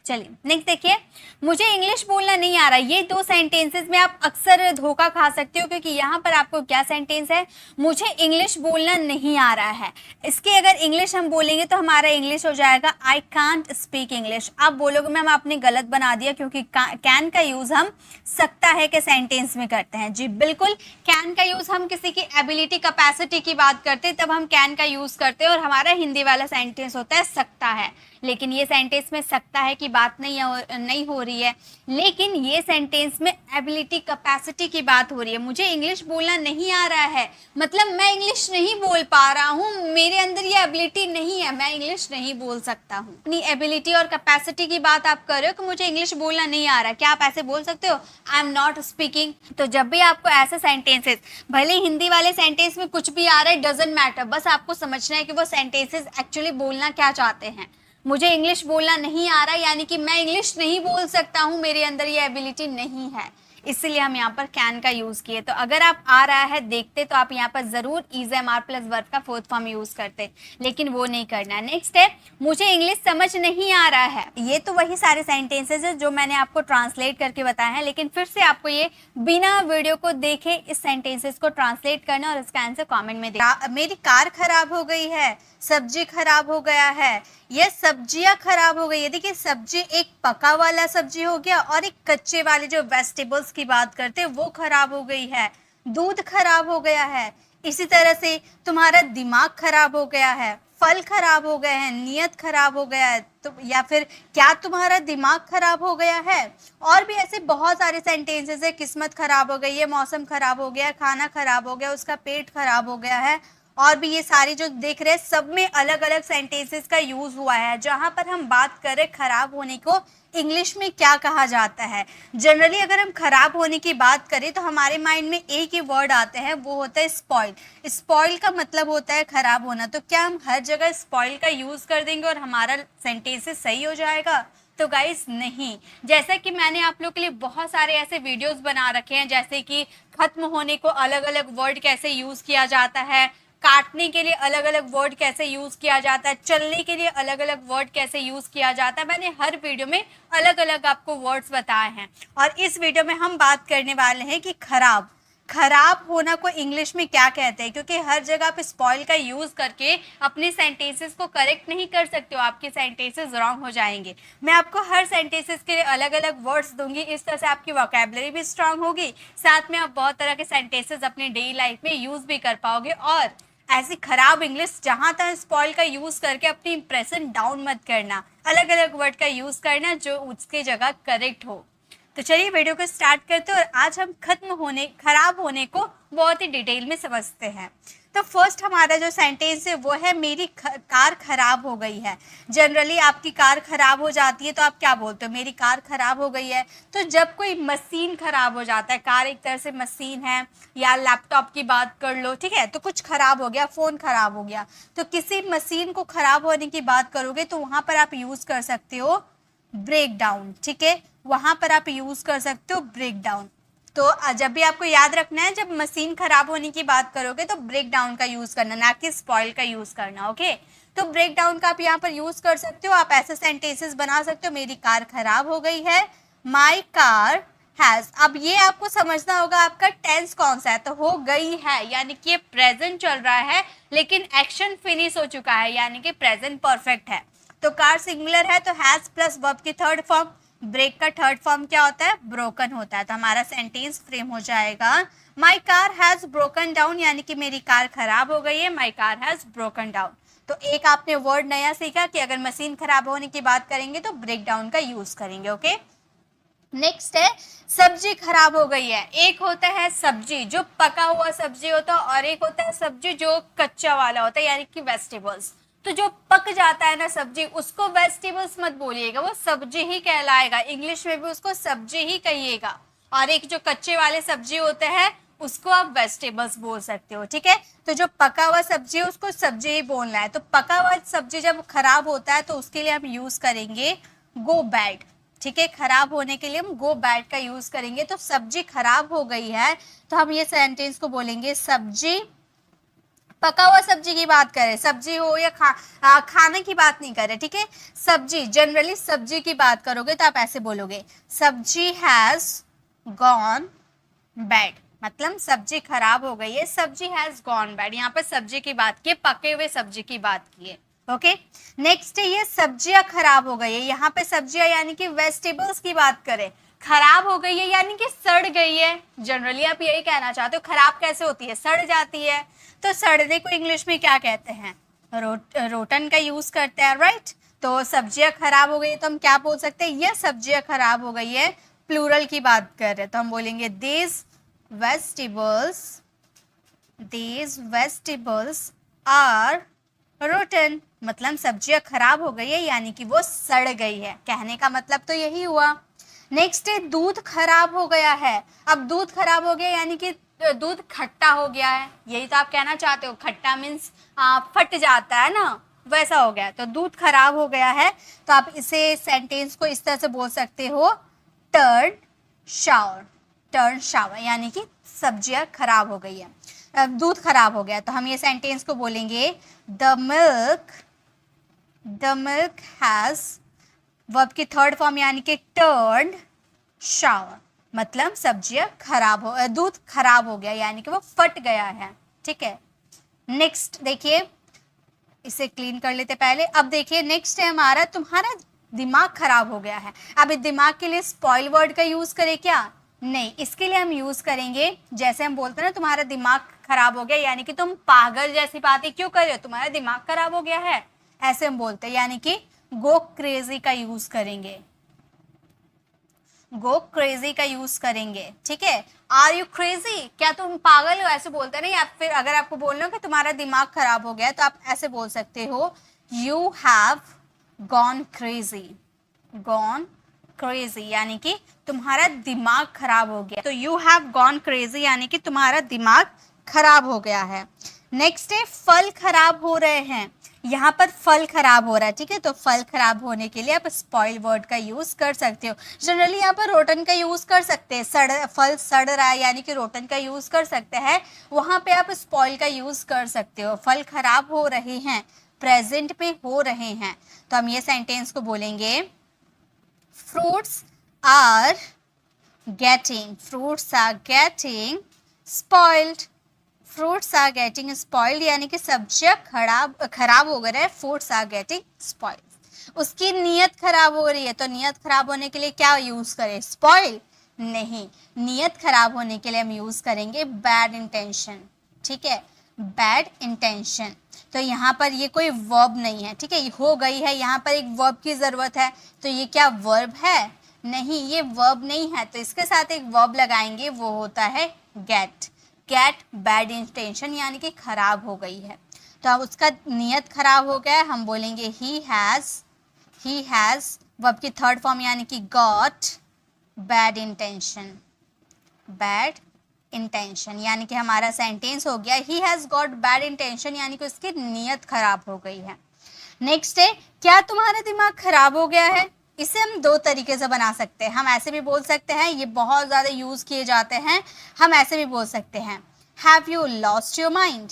चलिए नेक्स्ट देखिए, मुझे इंग्लिश बोलना नहीं आ रहा। ये दो सेंटेंसेस में आप अक्सर धोखा खा सकते हो, क्योंकि यहाँ पर आपको क्या सेंटेंस है, मुझे इंग्लिश बोलना नहीं आ रहा है। इसके अगर इंग्लिश हम बोलेंगे तो हमारा इंग्लिश हो जाएगा आई कांट स्पीक इंग्लिश। आप बोलोगे मैम आपने गलत बना दिया, क्योंकि कैन का यूज हम सकता है के सेंटेंस में करते हैं। जी बिल्कुल, कैन का यूज हम किसी की एबिलिटी कैपेसिटी की बात करते हैं, तब हम कैन का यूज करते हैं, और हमारा हिंदी वाला सेंटेंस होता है सकता है। लेकिन ये सेंटेंस में सकता है की बात नहीं हो रही है, लेकिन ये सेंटेंस में एबिलिटी कैपेसिटी की बात हो रही है। मुझे इंग्लिश बोलना नहीं आ रहा है, मतलब मैं इंग्लिश नहीं बोल पा रहा हूँ, मेरे अंदर ये एबिलिटी नहीं है, मैं इंग्लिश नहीं बोल सकता हूँ। अपनी एबिलिटी और कैपेसिटी की बात आप कर रहे हो कि मुझे इंग्लिश बोलना नहीं आ रहा है, क्या आप ऐसे बोल सकते हो, आई एम नॉट स्पीकिंग। तो जब भी आपको ऐसे सेंटेंसेस, भले हिंदी वाले सेंटेंस में कुछ भी आ रहा है, डजंट मैटर, बस आपको समझना है कि वो सेंटेंसेस एक्चुअली बोलना क्या चाहते हैं। मुझे इंग्लिश बोलना नहीं आ रहा, यानी कि मैं इंग्लिश नहीं बोल सकता हूँ, मेरे अंदर ये एबिलिटी नहीं है, इसलिए हम यहाँ पर कैन का यूज किए। तो अगर आप आ रहा है देखते तो आप यहाँ पर जरूर is am are plus verb का फोर्थ फॉर्म यूज करते, लेकिन वो नहीं करना है। नेक्स्ट है मुझे इंग्लिश समझ नहीं आ रहा है। ये तो वही सारे सेंटेंसेस है जो मैंने आपको ट्रांसलेट करके बताया है, लेकिन फिर से आपको ये बिना वीडियो को देखे इस सेंटेंसेस को ट्रांसलेट करना और इसका आंसर कॉमेंट में देना। मेरी कार खराब हो गई है, सब्जी खराब हो गया है, ये सब्जियां खराब हो गई है। देखिए सब्जी एक पका वाला सब्जी हो गया और एक कच्चे वाले जो वेजिटेबल्स की बात करते हैं वो खराब हो गई है। दूध खराब हो गया है, इसी तरह से तुम्हारा दिमाग खराब हो गया है, फल खराब हो गए हैं, नियत खराब हो गया है, तो या फिर क्या तुम्हारा दिमाग खराब हो गया है। और भी ऐसे बहुत सारे सेंटेंसेस है, किस्मत खराब हो गई है, मौसम खराब हो गया, खाना खराब हो गया, उसका पेट खराब हो गया है। और भी ये सारी जो देख रहे हैं सब में अलग अलग सेंटेंसेस का यूज हुआ है। जहां पर हम बात करें खराब होने को इंग्लिश में क्या कहा जाता है, जनरली अगर हम खराब होने की बात करें तो हमारे माइंड में एक ही वर्ड आते हैं, वो होता है स्पॉइल। स्पॉइल का मतलब होता है खराब होना। तो क्या हम हर जगह स्पॉइल का यूज कर देंगे और हमारा सेंटेंसेस सही हो जाएगा? तो गाइस नहीं। जैसा कि मैंने आप लोग के लिए बहुत सारे ऐसे वीडियोस बना रखे हैं, जैसे कि खत्म होने को अलग अलग वर्ड कैसे यूज किया जाता है, काटने के लिए अलग अलग वर्ड कैसे यूज किया जाता है, चलने के लिए अलग अलग वर्ड कैसे यूज किया जाता है। मैंने हर वीडियो में अलग अलग आपको वर्ड्स बताए हैं, और इस वीडियो में हम बात करने वाले हैं कि खराब होना को इंग्लिश में क्या कहते हैं, क्योंकि हर जगह आप स्पॉइल का यूज करके अपने सेंटेंसेस को करेक्ट नहीं कर सकते हो, आपके सेंटेंसेस रॉन्ग हो जाएंगे। मैं आपको हर सेंटेंसेस के लिए अलग अलग वर्ड्स दूंगी, इस तरह से आपकी वोकैबुलरी भी स्ट्रांग होगी, साथ में आप बहुत तरह के सेंटेंसेस अपनी डेली लाइफ में यूज भी कर पाओगे। और ऐसी खराब इंग्लिश जहां तक स्पॉइल का यूज करके अपनी इंप्रेशन डाउन मत करना, अलग अलग वर्ड का यूज करना जो उसकी जगह करेक्ट हो। तो चलिए वीडियो को स्टार्ट करते हैं, और आज हम खराब होने को बहुत ही डिटेल में समझते हैं। तो फर्स्ट हमारा जो सेंटेंस है वो है मेरी कार खराब हो गई है। जनरली आपकी कार खराब हो जाती है तो आप क्या बोलते हो, मेरी कार खराब हो गई है। तो जब कोई मशीन खराब हो जाता है, कार एक तरह से मशीन है, या लैपटॉप की बात कर लो, ठीक है, तो कुछ खराब हो गया, फोन खराब हो गया, तो किसी मशीन को खराब होने की बात करोगे तो वहां पर आप यूज कर सकते हो ब्रेक डाउन। ठीक है, वहां पर आप यूज कर सकते हो ब्रेक डाउन। तो जब भी आपको याद रखना है, जब मशीन खराब होने की बात करोगे तो ब्रेक डाउन का यूज करना, ना कि स्पॉइल का यूज करना। ओके, तो ब्रेक डाउन का आप यहाँ पर यूज कर सकते हो। आप ऐसे सेंटेंसेस बना सकते हो, मेरी कार खराब हो गई है, माई कार हैज। अब ये आपको समझना होगा आपका टेंस कौन सा है, तो हो गई है यानी कि ये प्रेजेंट चल रहा है लेकिन एक्शन फिनिश हो चुका है यानी कि प्रेजेंट परफेक्ट है। तो कार सिंगुलर है तो हैज प्लस वर्ब की थर्ड फॉर्म, ब्रेक का थर्ड फॉर्म क्या होता है, ब्रोकन होता है। तो हमारा सेंटेंस फ्रेम हो जाएगा my car has broken down, यानी कि मेरी कार खराब हो गई है, my car has broken down. तो एक आपने वर्ड नया सीखा कि अगर मशीन खराब होने की बात करेंगे तो ब्रेक डाउन का यूज करेंगे। ओके, नेक्स्ट है सब्जी खराब हो गई है। एक होता है सब्जी जो पका हुआ सब्जी होता है और एक होता है सब्जी जो कच्चा वाला होता है यानी कि वेजिटेबल्स। तो जो पक जाता है ना सब्जी, उसको वेजिटेबल्स मत बोलिएगा, वो सब्जी ही कहलाएगा, इंग्लिश में भी उसको सब्जी ही कहिएगा। और एक जो कच्चे वाले सब्जी होते हैं उसको आप वेजिटेबल्स बोल सकते हो, ठीक है। तो जो पका हुआ सब्जी है उसको सब्जी ही बोलना है। तो पका हुआ सब्जी जब खराब होता है तो उसके लिए हम यूज करेंगे गो बैड, ठीक है। खराब होने के लिए हम गो बैड का यूज करेंगे। तो सब्जी खराब हो गई है तो हम ये सेंटेंस को बोलेंगे सब्जी, पका हुआ सब्जी की बात करें, सब्जी हो या खाने की बात नहीं करें, ठीक है। सब्जी, जनरली सब्जी की बात करोगे तो आप ऐसे बोलोगे सब्जी हैज गॉन बैड, मतलब सब्जी खराब हो गई है, सब्जी हैज गॉन बैड। यहाँ पर सब्जी की बात की, पके हुए सब्जी की बात की है। ओके, नेक्स्ट है ये सब्जियां खराब हो गई है। यहाँ पे सब्जियां यानी कि वेजिटेबल्स की बात करें, खराब हो गई है यानी कि सड़ गई है। जनरली आप यही कहना चाहते हो, खराब कैसे होती है, सड़ जाती है। तो सड़ने को इंग्लिश में क्या कहते हैं, रोटन का यूज करते हैं, राइट। तो सब्जियां खराब हो गई तो हम क्या बोल सकते हैं, ये सब्जियां खराब हो गई है, प्लूरल की बात कर रहे हैं तो हम बोलेंगे these vegetables are rotten, मतलब सब्जियां खराब हो गई है यानी कि वो सड़ गई है, कहने का मतलब तो यही हुआ। नेक्स्ट है दूध खराब हो गया है। अब दूध खराब हो गया यानी कि दूध खट्टा हो गया है, यही तो आप कहना चाहते हो, खट्टा मीन्स फट जाता है ना, वैसा हो गया। तो दूध खराब हो गया है तो आप इसे सेंटेंस को इस तरह से बोल सकते हो टर्न शावर, यानी कि सब्जियां खराब हो गई है, दूध खराब हो गया। तो हम ये सेंटेंस को बोलेंगे द मिल्क हैज, वर्ब की थर्ड फॉर्म यानी कि टर्न्ड शावर, मतलब सब्जियां खराब हो, दूध खराब हो गया यानी कि वो फट गया है, ठीक है। नेक्स्ट देखिए, इसे क्लीन कर लेते पहले। अब देखिए नेक्स्ट है हमारा, तुम्हारा दिमाग खराब हो गया है। अब इस दिमाग के लिए स्पॉइल वर्ड का यूज करें क्या, नहीं, इसके लिए हम यूज करेंगे, जैसे हम बोलते हैं ना तुम्हारा दिमाग खराब हो गया यानी कि तुम पागल जैसी बातें क्यों कर रहे हो, तुम्हारा दिमाग खराब हो गया है, ऐसे हम बोलते हैं, यानी कि गो क्रेजी का यूज करेंगे, गो क्रेजी का यूज करेंगे, ठीक है। आर यू क्रेजी, क्या तुम पागल हो, ऐसे बोलते हैं ना। या फिर अगर आपको बोलना हो कि तुम्हारा दिमाग खराब हो गया तो आप ऐसे बोल सकते हो यू हैव गॉन क्रेजी, यानी कि तुम्हारा दिमाग खराब हो गया। तो यू हैव गॉन क्रेजी यानी कि तुम्हारा दिमाग खराब हो गया है। नेक्स्ट है फल खराब हो रहे हैं। यहाँ पर फल खराब हो रहा है, ठीक है। तो फल खराब होने के लिए आप स्पॉइल वर्ड का यूज कर सकते हो। जनरली यहाँ पर रोटन का यूज कर सकते हैं, फल सड़ रहा है यानी कि रोटन का यूज कर सकते हैं, वहां पे आप स्पॉइल का यूज कर सकते हो। फल खराब हो रहे हैं, प्रेजेंट में हो रहे हैं, तो हम ये सेंटेंस को बोलेंगे fruits are getting spoiled, fruits are getting spoiled यानी कि सब्जियां खराब हो गए, फ्रूट्स आर गेटिंग स्पॉइल्ड। उसकी नीयत खराब हो रही है, तो नीयत खराब होने के लिए क्या यूज करें, स्पॉइल नहीं, नीयत खराब होने के लिए हम यूज करेंगे बैड इंटेंशन, ठीक है, बैड इंटेंशन। तो यहाँ पर ये कोई वर्ब नहीं है, ठीक है, हो गई है, यहाँ पर एक वर्ब की जरूरत है। तो ये क्या वर्ब है, नहीं, ये वर्ब नहीं है, तो इसके साथ एक वर्ब लगाएंगे, वो होता है गेट बैड इंटेंशन यानी कि खराब हो गई है। तो अब उसका नियत खराब हो गया है, हम बोलेंगे ही हैज, वर्ब की थर्ड फॉर्म यानी कि गॉट बैड इंटेंशन, यानी कि हमारा सेंटेंस हो गया he has got bad intention यानी कि उसकी नियत खराब हो गई है। नेक्स्ट है क्या तुम्हारा दिमाग खराब हो गया है। इसे हम दो तरीके से बना सकते हैं, हम ऐसे भी बोल सकते हैं, ये बहुत ज़्यादा यूज़ किए जाते हैं, हम ऐसे भी बोल सकते हैं have you lost your mind,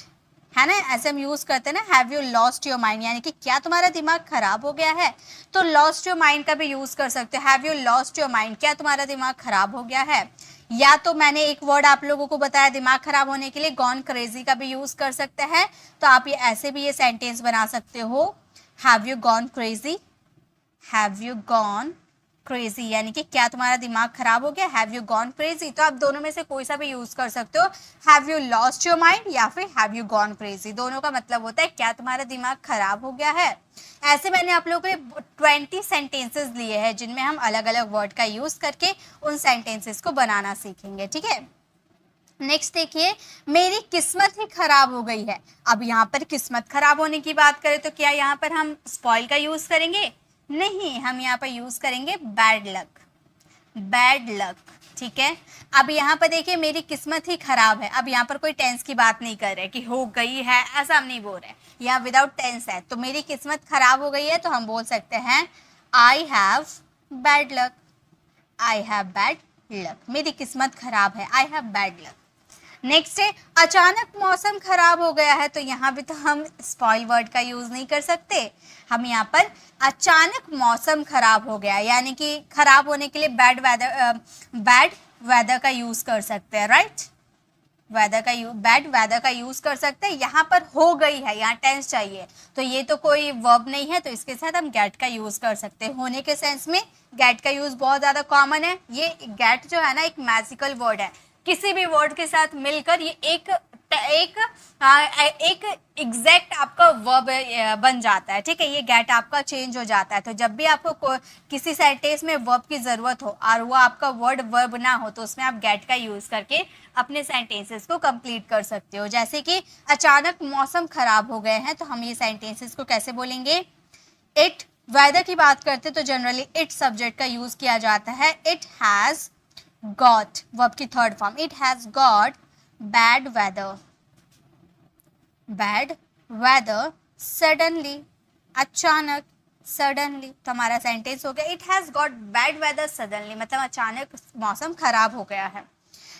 है ना, ऐसे हम यूज करते हैं ना, have you lost your mind, यानी कि क्या तुम्हारा दिमाग खराब हो गया है। तो लॉस्ट योर माइंड का भी यूज कर सकते हो, have you lost your mind, क्या तुम्हारा दिमाग खराब हो गया है। या तो मैंने एक वर्ड आप लोगों को बताया दिमाग खराब होने के लिए, गॉन क्रेजी का भी यूज कर सकते हैं। तो आप ये ऐसे भी ये सेंटेंस बना सकते हो, have you gone crazy, have you gone crazy, यानी कि क्या तुम्हारा दिमाग खराब हो गया, हैव यू गॉन क्रेजी। तो आप दोनों में से कोई सा भी यूज कर सकते हो, have you lost your mind या फिर हैव यू गॉन क्रेजी, दोनों का मतलब होता है क्या तुम्हारा दिमाग खराब हो गया है। ऐसे मैंने आप लोगों के लिए 20 सेंटेंसेस लिए हैं जिनमें हम अलग अलग वर्ड का यूज करके उन सेंटेंसेस को बनाना सीखेंगे, ठीक है। नेक्स्ट देखिए, मेरी किस्मत ही खराब हो गई है। अब यहाँ पर किस्मत खराब होने की बात करें तो क्या यहाँ पर हम स्पॉइल का यूज करेंगे, नहीं, हम यहाँ पर यूज करेंगे बैड लक, बैड लक, ठीक है। अब यहाँ पर देखिए मेरी किस्मत ही खराब है, अब यहाँ पर कोई टेंस की बात नहीं कर रहे कि हो गई है, ऐसा हम नहीं बोल रहे, यहाँ विदाउट टेंस है। तो मेरी किस्मत खराब हो गई है तो हम बोल सकते हैं I have bad luck, I have bad luck, मेरी किस्मत खराब है, I have bad luck. Next है अचानक मौसम खराब हो गया है, तो यहाँ भी तो हम स्पॉइल वर्ड का यूज नहीं कर सकते, हम यहाँ पर अचानक मौसम खराब हो गया यानी कि खराब होने के लिए बैड वेदर का यूज कर सकते हैं, राइट, बैड वेदर का यूज कर सकते हैं। यहाँ पर हो गई है, यहाँ टेंस चाहिए, तो ये तो कोई वर्ब नहीं है, तो इसके साथ हम गेट का यूज कर सकते हैं। होने के सेंस में गेट का यूज बहुत ज्यादा कॉमन है। ये गेट जो है ना एक मैजिकल वर्ड है, किसी भी वर्ड के साथ मिलकर ये एक एग्जैक्ट आपका वर्ब बन जाता है, ठीक है। ये गेट आपका चेंज हो जाता है, तो जब भी आपको किसी सेंटेंस में वर्ब की जरूरत हो और वो आपका वर्ड वर्ब ना हो तो उसमें आप गेट का यूज करके अपने सेंटेंसेस को कंप्लीट कर सकते हो। जैसे कि अचानक मौसम खराब हो गए हैं, तो हम ये सेंटेंसेस को कैसे बोलेंगे, इट, वेदर की बात करते तो जनरली इट सब्जेक्ट का यूज किया जाता है, इट हैज गॉट, वर्ब की third form, it has got bad weather, bad weather suddenly, अचानक, सडनली, तो हमारा सेंटेंस हो गया it has got bad weather suddenly, मतलब अचानक मौसम खराब हो गया है।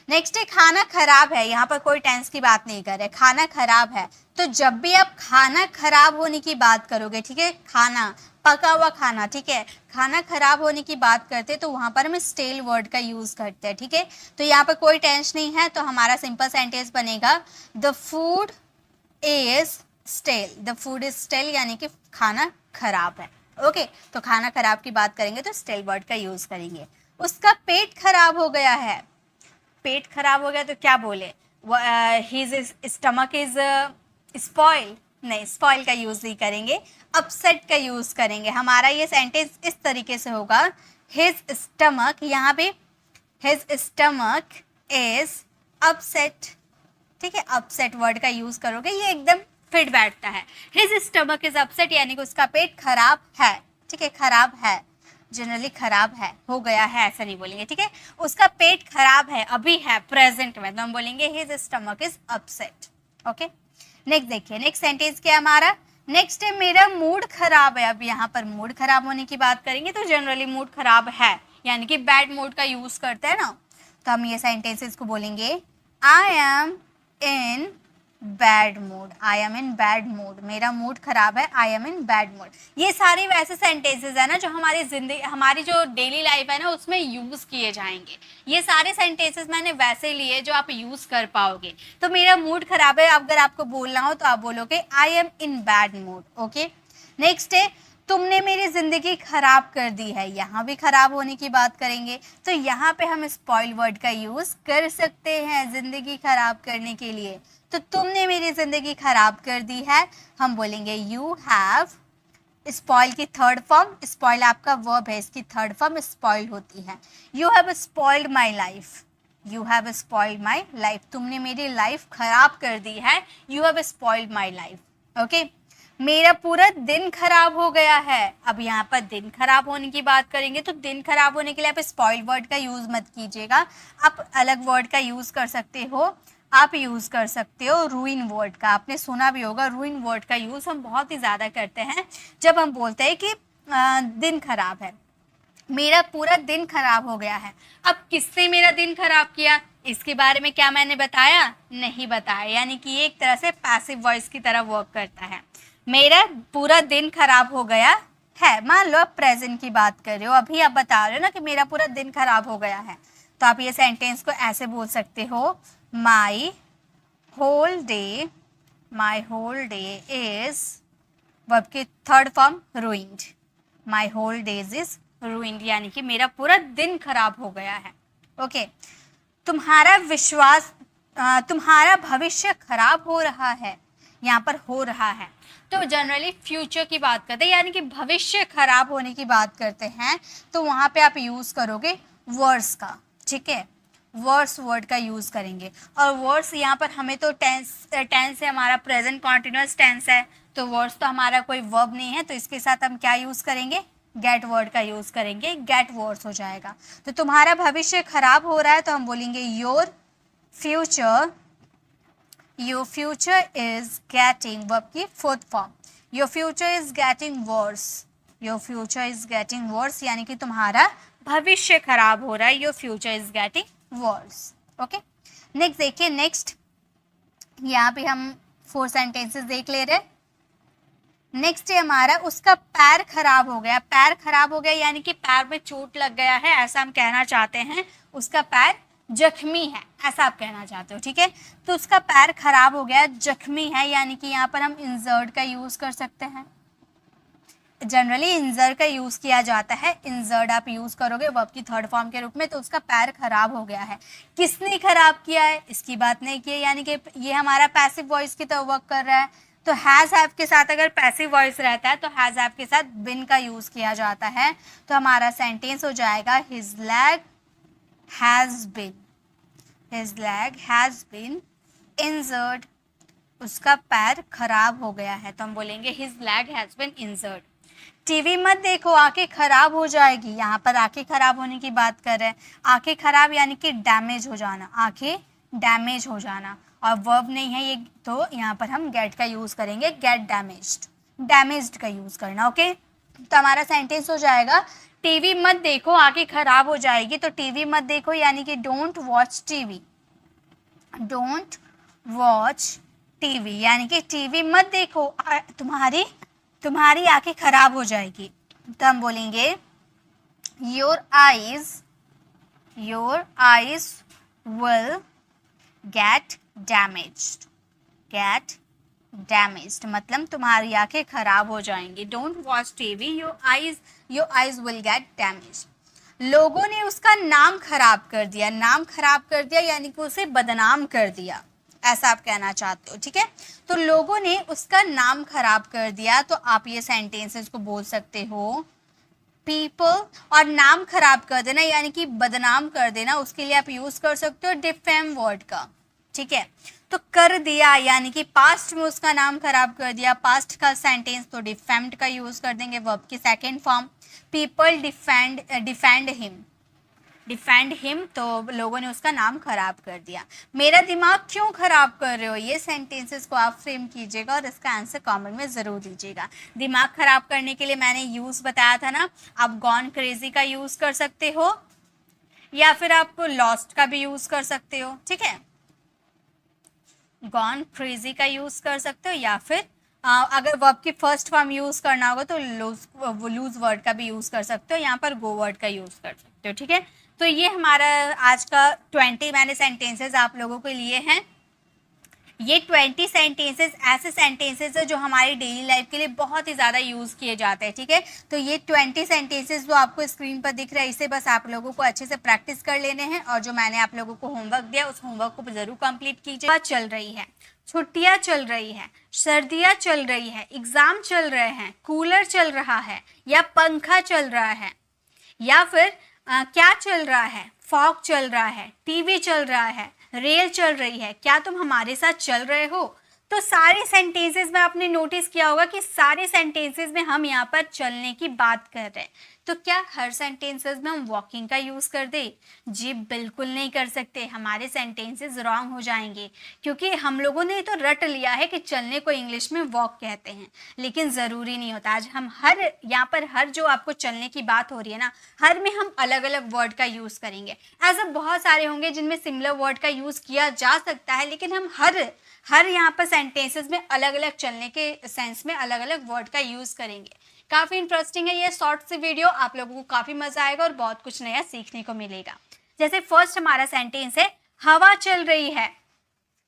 नेक्स्ट है खाना खराब है, यहाँ पर कोई टेंस की बात नहीं कर रहे, खाना खराब है। तो जब भी आप खाना खराब होने की बात करोगे, ठीक है, खाना, पका हुआ खाना, ठीक है, खाना खराब होने की बात करते तो वहां पर हम स्टेल वर्ड का यूज करते हैं, ठीक है। तो यहाँ पर कोई टेंस नहीं है, तो हमारा सिंपल सेंटेंस बनेगा the food is stale, the food is stale, यानी कि खाना खराब है, ओके। तो खाना खराब की बात करेंगे तो स्टेल वर्ड का यूज करेंगे। उसका पेट खराब हो गया है, पेट खराब हो गया तो क्या बोले, हिज स्टमक इज स्पॉइल, नहीं, स्पॉइल का यूज नहीं करेंगे, अपसेट का यूज करेंगे। हमारा ये सेंटेंस इस तरीके से होगा, हिज स्टमक, यहाँ पे हिज स्टमक इज अपसेट, ठीक है, अपसेट वर्ड का यूज करोगे, ये एकदम फिट बैठता है। हिज स्टमक इज अपसेट यानी कि उसका पेट खराब है, ठीक है, खराब है, जनरली खराब है, हो गया है ऐसा नहीं बोलेंगे, ठीक है। उसका पेट खराब है, अभी है, प्रेजेंट में, तो हम बोलेंगे his stomach is upset, okay. Next देखिए, नेक्स्ट सेंटेंस क्या है हमारा, नेक्स्ट है मेरा मूड खराब है। अब यहाँ पर मूड खराब होने की बात करेंगे तो जनरली मूड खराब है यानी कि बैड मूड का यूज करते हैं ना, तो हम ये सेंटेंसेस को बोलेंगे I am in bad mood, I am in bad mood, मेरा मूड खराब है, I am in bad mood. ये सारे वैसे सेंटेंसेस है ना जो हमारी जिंदगी, हमारी जो डेली लाइफ है ना उसमें यूज किए जाएंगे। ये सारे सेंटेंसेस मैंने वैसे लिए जो आप यूज कर पाओगे। तो मेरा मूड खराब है, अगर आपको बोलना हो तो आप बोलोगे I am in bad mood, okay. Next है तुमने मेरी जिंदगी खराब कर दी है, यहाँ भी खराब होने की बात करेंगे तो यहाँ पे हम स्पॉइल वर्ड का यूज कर सकते हैं जिंदगी खराब करने के लिए। तो तुमने मेरी जिंदगी खराब कर दी है, हम बोलेंगे यू हैव, स्पॉइल की थर्ड फॉर्म, स्पॉइल आपका वर्ब है, इसकी थर्ड फॉर्म स्पॉइल होती है, you have spoiled my life, you have spoiled my life, तुमने मेरी लाइफ खराब कर दी है, you have spoiled my life, okay. मेरा पूरा दिन खराब हो गया है, अब यहाँ पर दिन खराब होने की बात करेंगे तो दिन खराब होने के लिए आप स्पॉइल वर्ड का यूज मत कीजिएगा, आप अलग वर्ड का यूज कर सकते हो, आप यूज कर सकते हो रूइन वर्ड का। आपने सुना भी होगा रूइन वर्ड का यूज हम बहुत ही ज्यादा करते हैं जब हम बोलते हैं कि दिन खराब है, मेरा पूरा दिन खराब हो गया है। अब किसने मेरा दिन खराब किया, इसके बारे में क्या मैंने बताया? नहीं बताया, यानी कि ये एक तरह से पैसिव वॉइस की तरह वर्क करता है। मेरा पूरा दिन खराब हो गया है, मान लो आप प्रेजेंट की बात कर रहे हो, अभी आप बता रहे हो ना कि मेरा पूरा दिन खराब हो गया है, तो आप ये सेंटेंस को ऐसे बोल सकते हो, my whole day is, verb की third form ruined, my whole days is ruined, यानी कि मेरा पूरा दिन खराब हो गया है। ओके, तुम्हारा विश्वास, तुम्हारा भविष्य खराब हो रहा है, यहाँ पर हो रहा है तो जनरली फ्यूचर की बात करते हैं, यानी कि भविष्य खराब होने की बात करते हैं, तो वहाँ पे आप यूज़ करोगे वर्स का, ठीक है, वर्स वर्ड का यूज़ करेंगे। और वर्स यहाँ पर हमें तो टेंस है, हमारा प्रेजेंट कॉन्टिन्यूअस टेंस है, तो वर्स तो हमारा कोई वर्ब नहीं है, तो इसके साथ हम क्या यूज़ करेंगे? गेट वर्ड का यूज़ करेंगे, गेट वर्ड्स हो जाएगा। तो तुम्हारा भविष्य खराब हो रहा है तो हम बोलेंगे your future is getting, verb की fourth form, your future is getting worse, your future is getting worse, यानी कि तुम्हारा भविष्य खराब हो रहा है, your future is getting worse. Okay, next देखिए, नेक्स्ट यहाँ पे हम 4 सेंटेंसेस देख ले रहे हैं। नेक्स्ट है हमारा, उसका पैर खराब हो गया, पैर खराब हो गया यानी कि पैर में चोट लग गया है, ऐसा हम कहना चाहते हैं, उसका पैर जख्मी है, ऐसा आप कहना चाहते हो, ठीक है। तो उसका पैर खराब हो गया, जख्मी है, यानी कि यहाँ पर हम इंजर्ड का यूज कर सकते हैं। जनरली इंजर्ड का यूज किया जाता है, इंजर्ड आप यूज करोगे वर्ब की थर्ड फॉर्म के रूप में। तो उसका पैर खराब हो गया है, किसने खराब किया है, इसकी बात नहीं की है, यानी कि ये हमारा पैसिव वॉइस की तरह वर्क कर रहा है। तो हैज़ हैव के साथ अगर पैसिव वॉइस रहता है तो हैज़ हैव के साथ बिन का यूज किया जाता है, तो हमारा सेंटेंस हो जाएगा his leg has been, his leg has been injured, उसका पैर खराब हो गया है, तो हम बोलेंगे his leg has been injured. TV मत देखो, आंखें खराब हो जाएगी, यहाँ पर आंखें खराब होने की बात कर रहे हैं। आंखें खराब यानी कि डैमेज हो जाना, आंखें डैमेज हो जाना, और वर्ब नहीं है ये, तो यहाँ पर हम गेट का यूज करेंगे, गेट डैमेज्ड, डैमेज्ड का यूज करना। ओके, तो हमारा सेंटेंस हो जाएगा टीवी मत देखो, आंखें खराब हो जाएगी। तो टीवी मत देखो यानी कि don't watch TV, don't watch TV, यानी कि टीवी मत देखो, तुम्हारी आंखें खराब हो जाएगी। तो हम बोलेंगे your eyes will get damaged, get damaged मतलब तुम्हारी आंखें खराब हो जाएंगी। Don't watch TV, your eyes will get damaged. लोगों ने उसका नाम खराब कर दिया, नाम खराब कर दिया यानी कि उसे बदनाम कर दिया, ऐसा आप कहना चाहते हो, ठीक है। तो लोगों ने उसका नाम खराब कर दिया, तो आप ये सेंटेंसेस को बोल सकते हो पीपल, और नाम खराब कर देना यानी कि बदनाम कर देना, उसके लिए आप यूज कर सकते हो डिफेम वर्ड का, ठीक है। तो कर दिया यानी कि पास्ट में उसका नाम खराब कर दिया, पास्ट का सेंटेंस तो डिफेम्ड का यूज कर देंगे, वर्ब की second form. People defend him, तो लोगों ने उसका नाम खराब कर दिया। मेरा दिमाग क्यों खराब कर रहे हो, ये सेंटेंसेस को आप फ्रेम कीजिएगा और इसका आंसर कमेंट में ज़रूर दीजिएगा। दिमाग खराब करने के लिए मैंने यूज़ बताया था ना, आप गॉन क्रेजी का यूज़ कर सकते हो, या फिर आप लॉस्ट का भी यूज़ कर सकते हो, ठीक है। गॉन क्रेजी का यूज़ कर सकते हो, या फिर अगर वर्ब की फर्स्ट फॉर्म यूज़ करना होगा तो लूज वर्ड का भी यूज़ कर सकते हो, यहाँ पर गो वर्ड का यूज़ कर सकते हो, ठीक है। तो ये हमारा आज का 20 मैंने सेंटेंसेस आप लोगों के लिए हैं। ये 20 सेंटेंसेस ऐसे सेंटेंसेस है जो हमारी डेली लाइफ के लिए बहुत ही ज़्यादा यूज़ किए जाते हैं, ठीक है। तो ये 20 सेंटेंसेस जो आपको स्क्रीन पर दिख रहा है, इसे बस आप लोगों को अच्छे से प्रैक्टिस कर लेने हैं, और जो मैंने आप लोगों को होमवर्क दिया उस होमवर्क को ज़रूर कंप्लीट कीजिए। चल रही है, छुट्टियाँ चल रही है, सर्दियाँ चल रही है, एग्ज़ाम चल रहे हैं, कूलर चल रहा है, या पंखा चल रहा है, या फिर क्या चल रहा है, फॉग चल रहा है, टीवी चल रहा है, रेल चल रही है, क्या तुम हमारे साथ चल रहे हो। तो सारे सेंटेंसेस में आपने नोटिस किया होगा कि सारे सेंटेंसेस में हम यहाँ पर चलने की बात कर रहे हैं। तो क्या हर सेंटेंसेस में हम वॉकिंग का यूज कर दे? जी बिल्कुल नहीं कर सकते, हमारे सेंटेंसेस रॉन्ग हो जाएंगे, क्योंकि हम लोगों ने तो रट लिया है कि चलने को इंग्लिश में वॉक कहते हैं, लेकिन जरूरी नहीं होता। आज हम हर यहाँ पर हर जो आपको चलने की बात हो रही है ना, हर में हम अलग अलग वर्ड का यूज करेंगे। ऐसा बहुत सारे होंगे जिनमें सिमिलर वर्ड का यूज किया जा सकता है, लेकिन हम हर यहाँ पर सेंटेंसेस में अलग अलग चलने के सेंस में अलग अलग वर्ड का यूज करेंगे। काफी इंटरेस्टिंग है ये शॉर्ट सी वीडियो, आप लोगों को काफी मजा आएगा और बहुत कुछ नया सीखने को मिलेगा। जैसे फर्स्ट हमारा सेंटेंस है हवा चल रही है।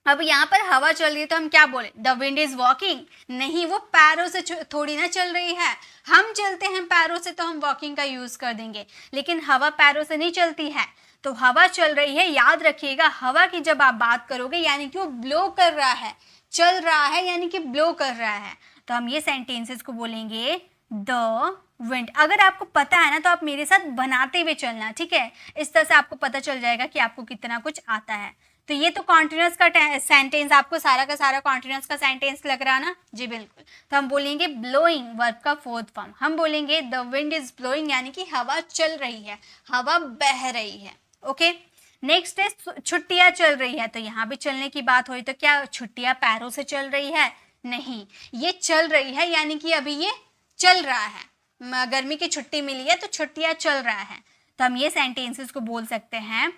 अब यहाँ पर हवा चल रही है तो हम क्या बोले? The wind is walking? नहीं, वो पैरों से थोड़ी ना चल रही है। हम चलते हैं पैरों से तो हम वॉकिंग का यूज कर देंगे, लेकिन हवा पैरों से नहीं चलती है। तो हवा चल रही है, याद रखिएगा हवा की जब आप बात करोगे यानी कि वो ब्लो कर रहा है, चल रहा है यानी कि ब्लो कर रहा है, तो हम ये सेंटेंसेस को बोलेंगे द विंड। अगर आपको पता है ना तो आप मेरे साथ बनाते हुए चलना, ठीक है? इस तरह से आपको पता चल जाएगा कि आपको कितना कुछ आता है। तो ये तो कॉन्टिन्यूअस का सेंटेंस, आपको सारा का सारा कॉन्टिन्यूअस का सेंटेंस लग रहा ना? जी बिल्कुल। तो हम बोलेंगे ब्लोइंग, वर्ब का फोर्थ फॉर्म। हम बोलेंगे द विंड इज ब्लोइंग यानी कि हवा चल रही है, हवा बह रही है। ओके, नेक्स्ट है छुट्टियां चल रही है। तो यहाँ भी चलने की बात हुई तो क्या छुट्टियां पैरों से चल रही है? नहीं, ये चल रही है यानी कि अभी ये चल रहा है। गर्मी की छुट्टी मिली है तो छुट्टियां चल रहा है। तो हम ये सेंटेंसेस को बोल सकते हैं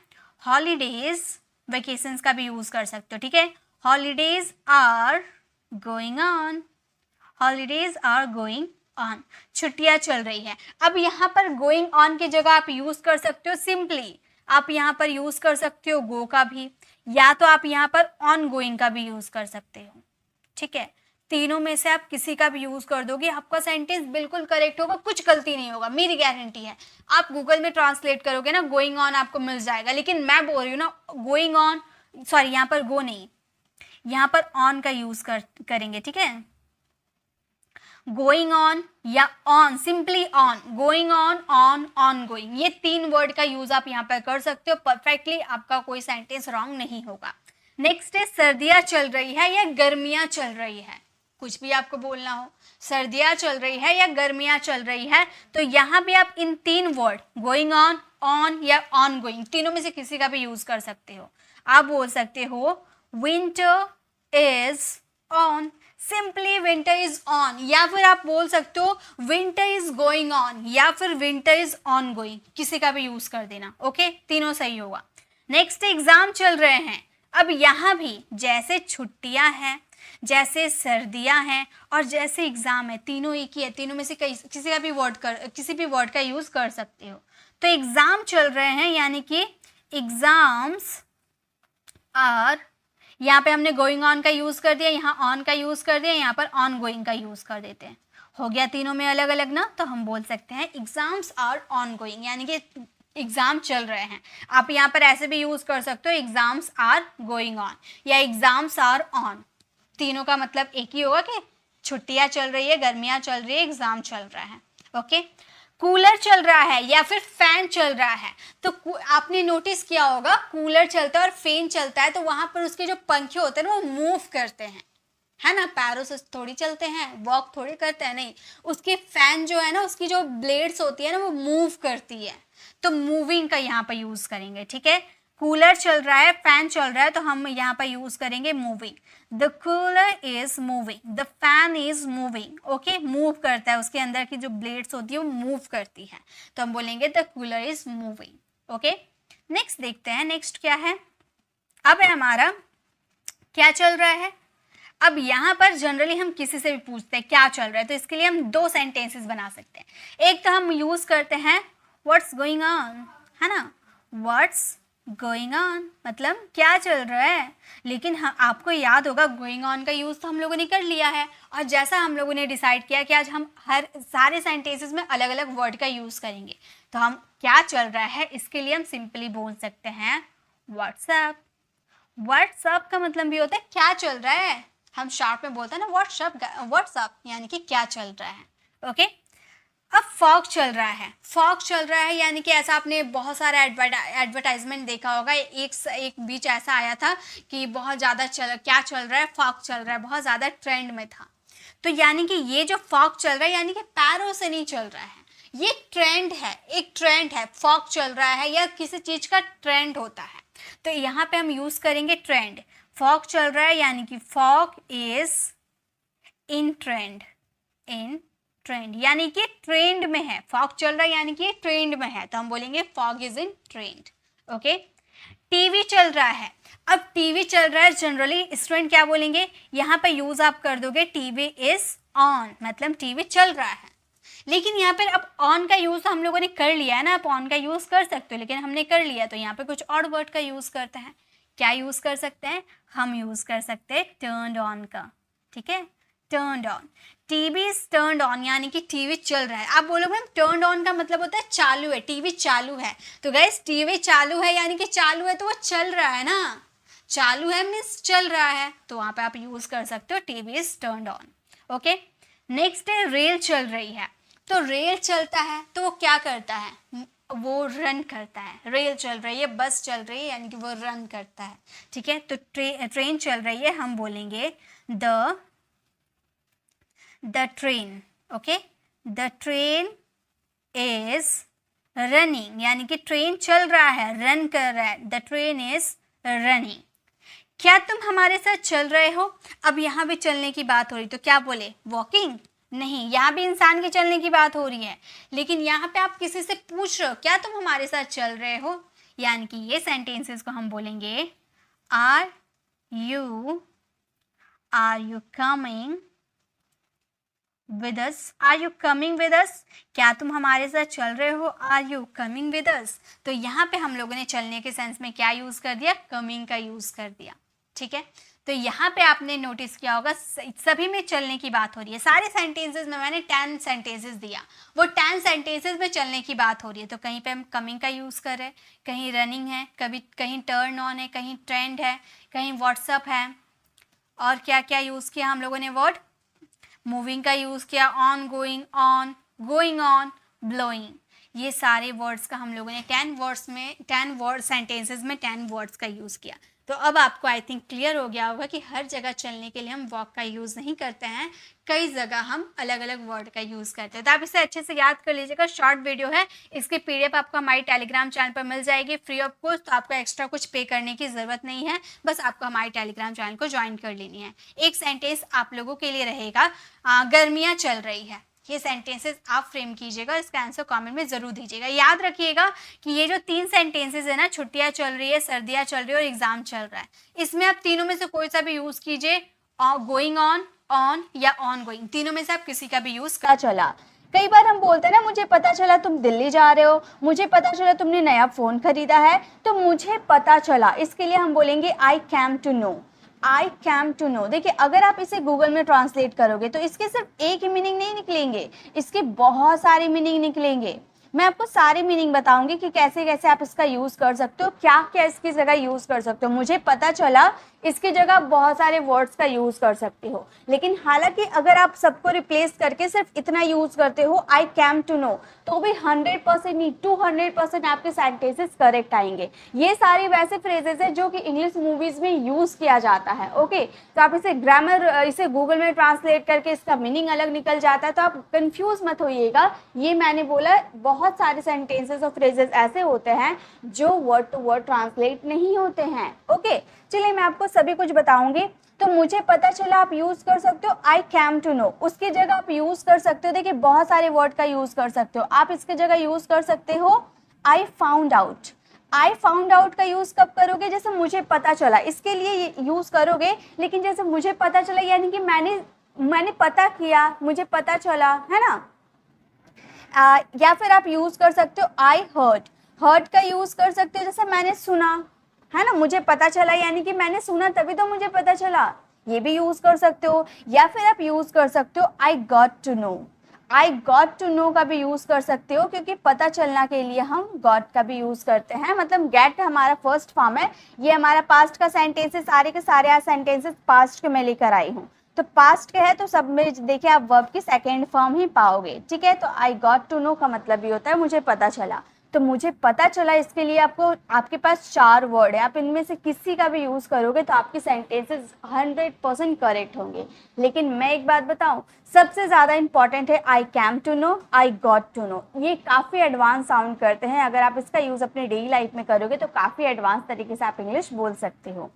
हॉलीडेज, वेकेशंस का भी यूज कर सकते हो, ठीक है? Holidays are going on, holidays are going on, छुट्टियां चल रही है। अब यहाँ पर गोइंग ऑन की जगह आप यूज कर सकते हो सिंपली, आप यहाँ पर यूज कर सकते हो गो का भी, या तो आप यहाँ पर ऑन गोइंग का भी यूज कर सकते हो, ठीक है? तीनों में से आप किसी का भी यूज कर दोगे, आपका सेंटेंस बिल्कुल करेक्ट होगा, कुछ गलती नहीं होगा, मेरी गारंटी है। आप गूगल में ट्रांसलेट करोगे ना गोइंग ऑन आपको मिल जाएगा, लेकिन मैं बोल रही हूँ ना गोइंग ऑन, सॉरी यहाँ पर गो नहीं, यहाँ पर ऑन का यूज करेंगे, ठीक है? गोइंग ऑन या on, simply on, going on, on going, ये तीन वर्ड का यूज आप यहाँ पर कर सकते हो परफेक्टली, आपका कोई सेंटेंस रॉन्ग नहीं होगा। नेक्स्ट है सर्दियां चल रही है या गर्मियां चल रही है। कुछ भी आपको बोलना हो, सर्दियां चल रही है या गर्मियां चल रही है, तो यहाँ भी आप इन तीन वर्ड गोइंग ऑन या ऑन गोइंग, तीनों में से किसी का भी यूज कर सकते हो। आप बोल सकते हो winter is on, simply winter is on, या फिर आप बोल सकते हो विंटर इज गोइंग ऑन या फिर विंटर इज ऑन गोइंग, किसी का भी यूज कर देना। ओके, तीनों सही होगा। नेक्स्ट एग्जाम चल रहे हैं। अब यहाँ भी जैसे छुट्टियां हैं, जैसे सर्दियां हैं और जैसे एग्जाम है, तीनों एक ही है, तीनों में से किसी भी वर्ड का यूज कर सकते हो। तो एग्जाम चल रहे हैं यानी कि एग्जाम्स आर, यहाँ पे हमने गोइंग ऑन का यूज कर दिया, यहाँ ऑन का यूज कर दिया, यहाँ पर ऑन गोइंग का यूज कर देते हैं, हो गया तीनों में अलग अलग ना। तो हम बोल सकते हैं एग्जाम्स आर ऑन गोइंग, यानी कि एग्जाम चल रहे हैं। आप यहाँ पर ऐसे भी यूज कर सकते हो एग्जाम्स आर गोइंग ऑन या एग्जाम्स आर ऑन, तीनों का मतलब एक ही होगा कि छुट्टियां चल रही है, गर्मियां चल रही है, एग्जाम चल रहा है। ओके, कूलर चल रहा है या फिर फैन चल रहा है। तो आपने नोटिस किया होगा कूलर चलता है और फैन चलता है तो वहां पर उसके जो पंखे होते हैं ना वो मूव करते हैं, है ना? पैरों से थोड़ी चलते हैं, वॉक थोड़ी करते हैं, नहीं, उसकी फैन जो है ना उसकी जो ब्लेड्स होती है ना वो मूव करती है, तो मूविंग का यहाँ पर यूज करेंगे, ठीक है? कूलर चल रहा है, फैन चल रहा है, तो हम यहाँ पर यूज करेंगे moving. The cooler is moving, the fan is moving. Okay, move करता है, उसके अंदर की जो ब्लेड्स होती है वो मूव करती है, तो हम बोलेंगे the cooler is moving. Okay, next देखते हैं, नेक्स्ट क्या है। अब है हमारा क्या चल रहा है। अब यहाँ पर जनरली हम किसी से भी पूछते हैं क्या चल रहा है, तो इसके लिए हम दो सेंटेंसेस बना सकते हैं। एक तो हम यूज करते हैं व्हाट्स गोइंग ऑन, है ना? व्हाट्स गोइंग ऑन मतलब क्या चल रहा है, लेकिन आपको याद होगा गोइंग ऑन का यूज तो हम लोगों ने कर लिया है, और जैसा हम लोगों ने डिसाइड किया कि आज हम हर सारे सेंटेंसेस में अलग अलग वर्ड का यूज करेंगे, तो हम क्या चल रहा है इसके लिए हम सिंपली बोल सकते हैं व्हाट्सएप। व्हाट्सएप का मतलब भी होता है क्या चल रहा है, हम शॉर्ट में बोलते हैं ना व्हाट्सएप यानी कि क्या चल रहा है। ओके, अब फॉग चल रहा है। फॉग चल रहा है यानी कि ऐसा आपने बहुत सारा एडवर्टाइजमेंट देखा होगा, एक बीच ऐसा आया था कि बहुत ज़्यादा क्या चल रहा है, फॉग चल रहा है, बहुत ज़्यादा ट्रेंड में था। तो यानी कि ये जो फॉग चल रहा है यानी कि पैरों से नहीं चल रहा है, ये ट्रेंड है, एक ट्रेंड है, फॉग चल रहा है या किसी चीज का ट्रेंड होता है, तो यहाँ पे हम यूज करेंगे ट्रेंड। फॉग चल रहा है यानी कि fog is in trend, in trend यानी कि ट्रेंड में है। फॉग चल रहा है यानी कि ट्रेंड में है, तो हम बोलेंगे fog is in trend. Okay, TV चल रहा है। अब टीवी चल रहा है, जनरली स्टूडेंट क्या बोलेंगे, यहाँ पे यूज आप कर दोगे टीवी इज ऑन, मतलब टीवी चल रहा है। लेकिन यहाँ पर अब ऑन का यूज हम लोगों ने कर लिया है ना, आप ऑन का यूज कर सकते हो, लेकिन हमने कर लिया तो यहाँ पे कुछ और वर्ड का यूज करते हैं। क्या यूज कर सकते हैं, हम यूज कर सकते हैं टर्न्ड ऑन का। ठीक है, turned on, TV is turned on यानी कि टीवी चल रहा है। आप बोलोगे मैम टर्न्ड ऑन का मतलब होता है चालू है, टीवी चालू है। तो गाइस टीवी चालू है यानी कि चालू है तो वो चल रहा है ना, चालू है मीन्स चल रहा है, तो वहां पे आप यूज कर सकते हो TV is turned on. Okay, next है रेल चल रही है। तो रेल चलता है तो वो क्या करता है, वो रन करता है। रेल चल रही है, बस चल रही है यानी कि वो रन करता है। ठीक है, तो ट्रेन चल रही है, हम बोलेंगे the train. Okay, the train is running यानी कि ट्रेन चल रहा है, रन कर रहा है, द ट्रेन इज रनिंग। क्या तुम हमारे साथ चल रहे हो, अब यहाँ भी चलने की बात हो रही, तो क्या बोले, वॉकिंग, नहीं, यहाँ भी इंसान के चलने की बात हो रही है, लेकिन यहाँ पे आप किसी से पूछ रहे हो क्या तुम हमारे साथ चल रहे हो, यानी कि ये सेंटेंसेस को हम बोलेंगे are you coming with us, are you coming with us, क्या तुम हमारे साथ चल रहे हो, are you coming with us. तो यहाँ पे हम लोगों ने चलने के सेंस में क्या यूज कर दिया, कमिंग का यूज कर दिया। ठीक है, तो यहाँ पे आपने नोटिस किया होगा सभी में चलने की बात हो रही है। सारे सेंटेंसेस में मैंने 10 सेंटेंसेस दिया, वो 10 सेंटेंसेस में चलने की बात हो रही है। तो कहीं पे हम कमिंग का यूज़ कर रहे हैं, कहीं रनिंग है, कहीं टर्न ऑन है, कहीं ट्रेंड है, कहीं व्हाट्सअप है, और क्या क्या यूज़ किया हम लोगों ने, वर्ड मूविंग का यूज़ किया, ऑन गोइंग ऑन, ब्लोइंग। ये सारे वर्ड्स का हम लोगों ने 10 वर्ड सेंटेंसेस में 10 वर्ड्स का यूज़ किया। तो अब आपको आई थिंक क्लियर हो गया होगा कि हर जगह चलने के लिए हम वॉक का यूज़ नहीं करते हैं, कई जगह हम अलग अलग वर्ड का यूज़ करते हैं। तो आप इसे अच्छे से याद कर लीजिएगा, शॉर्ट वीडियो है, इसकी PDF आपको हमारी टेलीग्राम चैनल पर मिल जाएगी फ्री ऑफ कॉस्ट, तो आपको एक्स्ट्रा कुछ पे करने की ज़रूरत नहीं है, बस आपको हमारी टेलीग्राम चैनल को ज्वाइन कर लेनी है। एक सेंटेंस आप लोगों के लिए रहेगा, गर्मियाँ चल रही है, ये सेंटेंसेस आप फ्रेम कीजिएगा, इसका आंसर कमेंट में ज़रूर दीजिएगा। याद रखिएगा कि ये जो 3 सेंटेंसेस है ना, छुट्टियाँ चल रही है, सर्दियाँ चल रही है और एग्जाम चल रहा है, इसमें आप तीनों में से कोई सा भी यूज़ कीजिए, गोइंग ऑन या ऑन गोइंग, तीनों में से आप किसी का भी यूज़ कर। चला, कई बार हम बोलते हैं ना, मुझे पता चला तुम दिल्ली जा रहे हो, मुझे पता चला तुमने नया फ़ोन खरीदा है, तो मुझे पता चला, इसके लिए हम बोलेंगे I came to know, I came to know. देखिए अगर आप इसे गूगल में ट्रांसलेट करोगे तो इसके सिर्फ एक ही मीनिंग नहीं निकलेंगे, इसके बहुत सारे मीनिंग निकलेंगे। मैं आपको सारे मीनिंग बताऊंगी कि कैसे कैसे आप इसका यूज़ कर सकते हो, क्या क्या इसकी जगह यूज़ कर सकते हो। मुझे पता चला इसकी जगह बहुत सारे वर्ड्स का यूज़ कर सकते हो, लेकिन हालांकि अगर आप सबको रिप्लेस करके सिर्फ इतना यूज़ करते हो आई कैम टू नो, तो भी 100% नहीं 200% आपके सेंटेंसेस करेक्ट आएंगे। ये सारे वैसे फ्रेजेस है जो कि इंग्लिश मूवीज़ में यूज़ किया जाता है। ओके, तो आप इसे ग्रामर, इसे गूगल में ट्रांसलेट करके इसका मीनिंग अलग निकल जाता है, तो आप कन्फ्यूज मत होइएगा। ये मैंने बोला बहुत सारे सेंटेंसेस और फ्रेजेस ऐसे होते हैं जो वर्ड टू वर्ड ट्रांसलेट नहीं होते हैं। ओके, चलिए मैं आपको सभी कुछ बताऊंगी। तो मुझे पता चला आप यूज कर सकते हो आई कैम टू नो, उसकी जगह आप यूज कर सकते हो, देखिए बहुत सारे वर्ड का यूज कर सकते हो। आप इसकी जगह यूज कर सकते हो I found out. I found out का यूज कब करोगे, जैसे मुझे पता चला, इसके लिए यूज करोगे, लेकिन जैसे मुझे पता चला यानी कि मैंने पता किया, मुझे पता चला, है ना। या फिर आप यूज कर सकते हो आई हर्ड का यूज कर सकते हो, जैसे मैंने सुना, है ना, मुझे पता चला यानी कि मैंने सुना तभी तो मुझे पता चला, ये भी यूज कर सकते हो। या फिर आप यूज कर सकते हो I got to know, I got to know का भी यूज कर सकते हो, क्योंकि पता चलना के लिए हम गॉट का भी यूज करते हैं, मतलब गेट हमारा फर्स्ट फॉर्म है। ये हमारा पास्ट का सेंटेंस है, सारे के सारे आज सेंटेंसेस पास्ट के मैं लेकर आई हूँ, तो पास्ट के है तो सब में देखिए आप वर्ब की सेकेंड फॉर्म ही पाओगे। ठीक है, तो आई गॉट टू नो का मतलब ये होता है मुझे पता चला। तो मुझे पता चला, इसके लिए आपको, आपके पास 4 वर्ड है, आप इनमें से किसी का भी यूज़ करोगे तो आपके सेंटेंसेस 100% करेक्ट होंगे। लेकिन मैं एक बात बताऊं, सबसे ज़्यादा इंपॉर्टेंट है I came to know, I got to know. ये काफ़ी एडवांस साउंड करते हैं, अगर आप इसका यूज़ अपनी डेली लाइफ में करोगे तो काफ़ी एडवांस तरीके से आप इंग्लिश बोल सकते हो।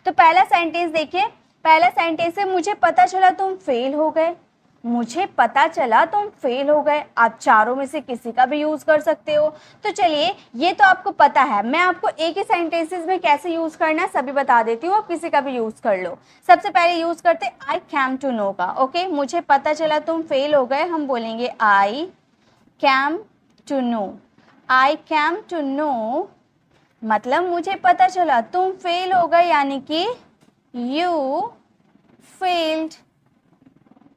तो पहला सेंटेंस देखिए, पहला सेंटेंस है मुझे पता चला तुम फेल हो गए। मुझे पता चला तुम फेल हो गए, आप चारों में से किसी का भी यूज कर सकते हो। तो चलिए, ये तो आपको पता है, मैं आपको एक ही सेंटेंसेस में कैसे यूज करना है सभी बता देती हूँ, आप किसी का भी यूज कर लो। सबसे पहले यूज करते आई कैम टू नो का। ओके, मुझे पता चला तुम फेल हो गए, हम बोलेंगे I came to know. I came to know मतलब मुझे पता चला तुम फेल हो गए, यानी कि यू फेल्ड,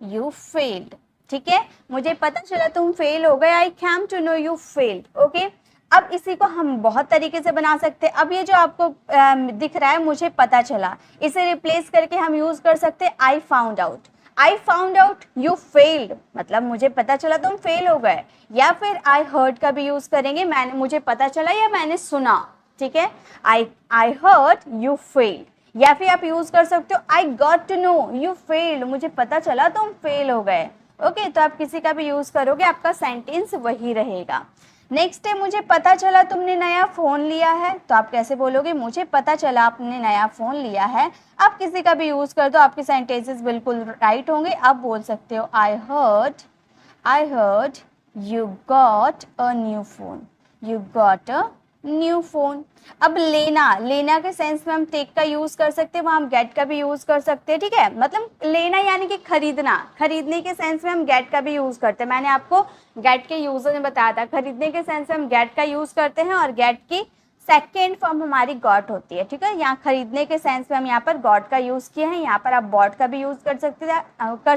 यू फेल्ड। ठीक है, मुझे पता चला तुम फेल हो गए, I came to know you failed. Okay, अब इसी को हम बहुत तरीके से बना सकते हैं। अब ये जो आपको दिख रहा है मुझे पता चला, इसे रिप्लेस करके हम यूज कर सकते हैं I found out. I found out you failed मतलब मुझे पता चला तुम फेल हो गए। या फिर आई हर्ड का भी यूज करेंगे, मैंने, मुझे पता चला या मैंने सुना। ठीक है, आई हर्ड यू फेल्ड। या फिर आप यूज कर सकते हो I got to know you failed, मुझे पता चला तुम फेल हो गए। ओके, तो आप किसी का भी यूज करोगे, आपका सेंटेंस वही रहेगा। नेक्स्ट है मुझे पता चला तुमने नया फोन लिया है, तो आप कैसे बोलोगे, मुझे पता चला आपने नया फोन लिया है। आप किसी का भी यूज कर दो, आपके सेंटेंसेस बिल्कुल राइट होंगे। आप बोल सकते हो I heard you got a new phone, you got a new phone. अब लेना के सेंस में हम टेक का यूज कर सकते हैं, वहाँ हम गेट का भी यूज कर सकते हैं। ठीक है, मतलब लेना यानी कि खरीदना, खरीदने के सेंस में हम गेट का भी यूज करते हैं। मैंने आपको गेट के यूजर में बताया था, खरीदने के सेंस में हम गेट का यूज करते हैं और गेट की सेकेंड फॉर्म हमारी गॉट होती है। ठीक है, यहाँ खरीदने के सेंस में हम यहाँ पर गॉट का यूज किया है, यहाँ पर आप बॉट का भी यूज कर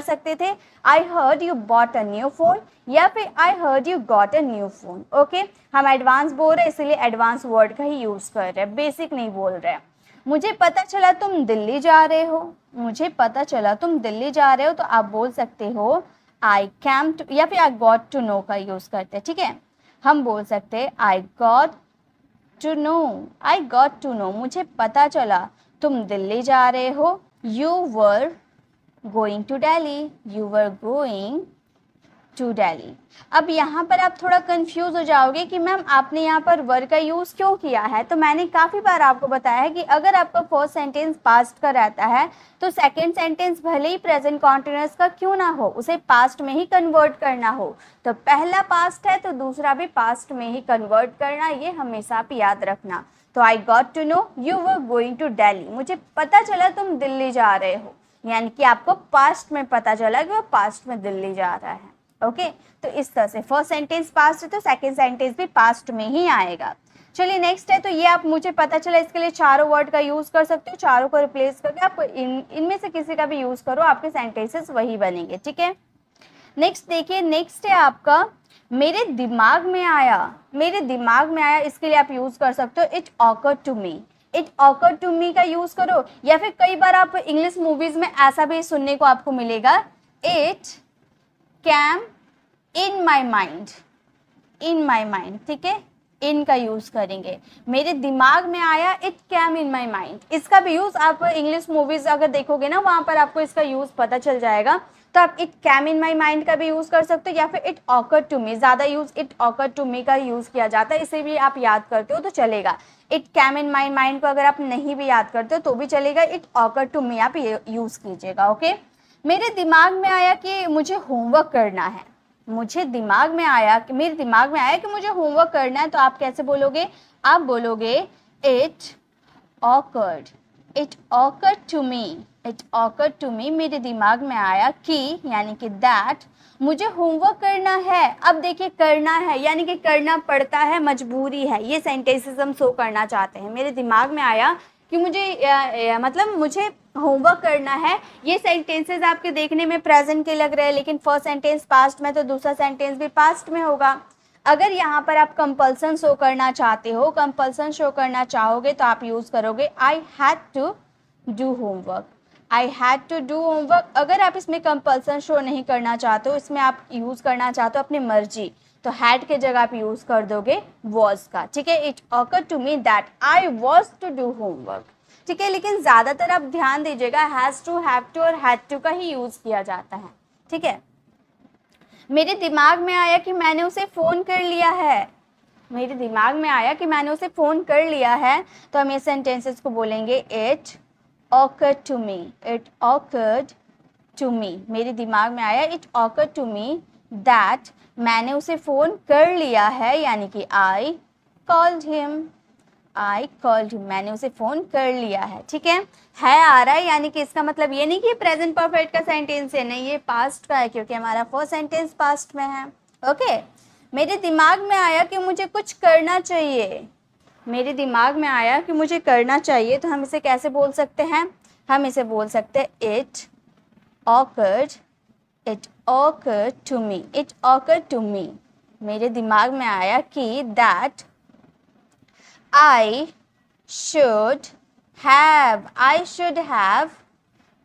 सकते थे। I heard you bought a new phone या फिर I heard you got a new phone. Okay, हम एडवांस बोल रहे हैं इसलिए एडवांस वर्ड का ही यूज कर रहे हैं, बेसिक नहीं बोल रहे हैं। मुझे पता चला तुम दिल्ली जा रहे हो, मुझे पता चला तुम दिल्ली जा रहे हो, तो आप बोल सकते हो आई कैम टू, या फिर आई गॉट टू नो का यूज करते हैं। ठीक है, हम बोल सकते हैं I got to know, I got to know मुझे पता चला तुम दिल्ली जा रहे हो। You were going to Delhi, you were going to Delhi. अब यहाँ पर आप थोड़ा कंफ्यूज हो जाओगे कि मैम आपने यहाँ पर वर का यूज़ क्यों किया है। तो मैंने काफ़ी बार आपको बताया है कि अगर आपका फर्स्ट सेंटेंस पास्ट का रहता है तो सेकंड सेंटेंस भले ही प्रेजेंट कॉन्टिन्यूअस का क्यों ना हो, उसे पास्ट में ही कन्वर्ट करना हो। तो पहला पास्ट है तो दूसरा भी पास्ट में ही कन्वर्ट करना, ये हमेशा आप याद रखना। तो I got to know you were going to Delhi, मुझे पता चला तुम दिल्ली जा रहे हो, यानी कि आपको पास्ट में पता चला कि वो पास्ट में दिल्ली जा रहा है। ओके, तो इस तरह से फर्स्ट सेंटेंस पास्ट है तो सेकंड सेंटेंस भी पास्ट में ही आएगा। चलिए नेक्स्ट है, तो ये आप मुझे पता चला, इसके लिए चारों वर्ड का यूज कर सकते हो, चारों को रिप्लेस करके आप इनमें से किसी का भी यूज करो, आपके सेंटेंसेस वही बनेंगे। ठीक है, नेक्स्ट देखिए, नेक्स्ट है आपका मेरे दिमाग में आया, मेरे दिमाग में आया, इसके लिए आप यूज कर सकते हो it occur to me, it occur to me का यूज करो। या फिर कई बार आप इंग्लिश मूवीज में ऐसा भी सुनने को आपको मिलेगा, it came in my mind, in my mind. ठीक है, इन का यूज करेंगे, मेरे दिमाग में आया it came in my mind. इसका भी यूज आप इंग्लिश मूवीज अगर देखोगे ना, वहां पर आपको इसका यूज पता चल जाएगा। तो आप it came in my mind का भी यूज कर सकते हो, या फिर इट ऑकर टू मी, ज्यादा use it occur to me का यूज किया जाता है, इसे भी आप याद करते हो तो चलेगा। It came in my mind को अगर आप नहीं भी याद करते हो तो भी चलेगा, इट ऑकर टू मी आप यूज कीजिएगा। ओके, मेरे दिमाग में आया कि मुझे होमवर्क करना है, मुझे दिमाग में आया कि मेरे दिमाग में आया कि मुझे होमवर्क करना है, तो आप कैसे बोलोगे, आप बोलोगे it occurred, it occurred to me, it occurred to me, मेरे दिमाग में आया कि, यानी कि दैट, मुझे होमवर्क करना है। अब देखिए करना है यानी कि करना पड़ता है, मजबूरी है, ये सेंटेंसेस हम शो करना चाहते हैं। मेरे दिमाग में आया कि मुझे मतलब मुझे होमवर्क करना है, ये सेंटेंसेस आपके देखने में प्रेजेंट के लग रहे हैं, लेकिन फर्स्ट सेंटेंस पास्ट में तो दूसरा सेंटेंस भी पास्ट में होगा। अगर यहाँ पर आप कंपल्सन शो करना चाहते हो, कंपल्सन शो करना चाहोगे तो आप यूज करोगे I had to do homework, I had to do homework. अगर आप इसमें कंपल्सन शो नहीं करना चाहते हो, इसमें आप यूज करना चाहते हो अपनी मर्जी, तो हैड के जगह आप यूज कर दोगे was का, ठीक है। It occurred to me that I was to do homework, ठीक है। लेकिन ज्यादातर आप ध्यान दीजिएगा हैज टू, हैव टू और हैड टू का ही यूज किया जाता है, ठीक है। मेरे दिमाग में आया कि मैंने उसे फोन कर लिया है, मेरे दिमाग में आया कि मैंने उसे फोन कर लिया है, तो हम ये सेंटेंसेस को बोलेंगे it occurred to me, it occurred to me, मेरे दिमाग में आया, it occurred to me that मैंने उसे फोन कर लिया है, यानी कि I called him, I called him, मैंने उसे फोन कर लिया है, ठीक है आ रहा है, यानी कि इसका मतलब ये नहीं कि प्रेजेंट परफेक्ट का सेंटेंस है, नहीं, ये पास्ट का है, क्योंकि हमारा फर्स्ट सेंटेंस पास्ट में है। ओके, मेरे दिमाग में आया कि मुझे कुछ करना चाहिए, मेरे दिमाग में आया कि मुझे करना चाहिए, तो हम इसे कैसे बोल सकते हैं, हम इसे बोल सकते हैं it occurred to me, it occurred to me, मेरे दिमाग में आया कि that I should have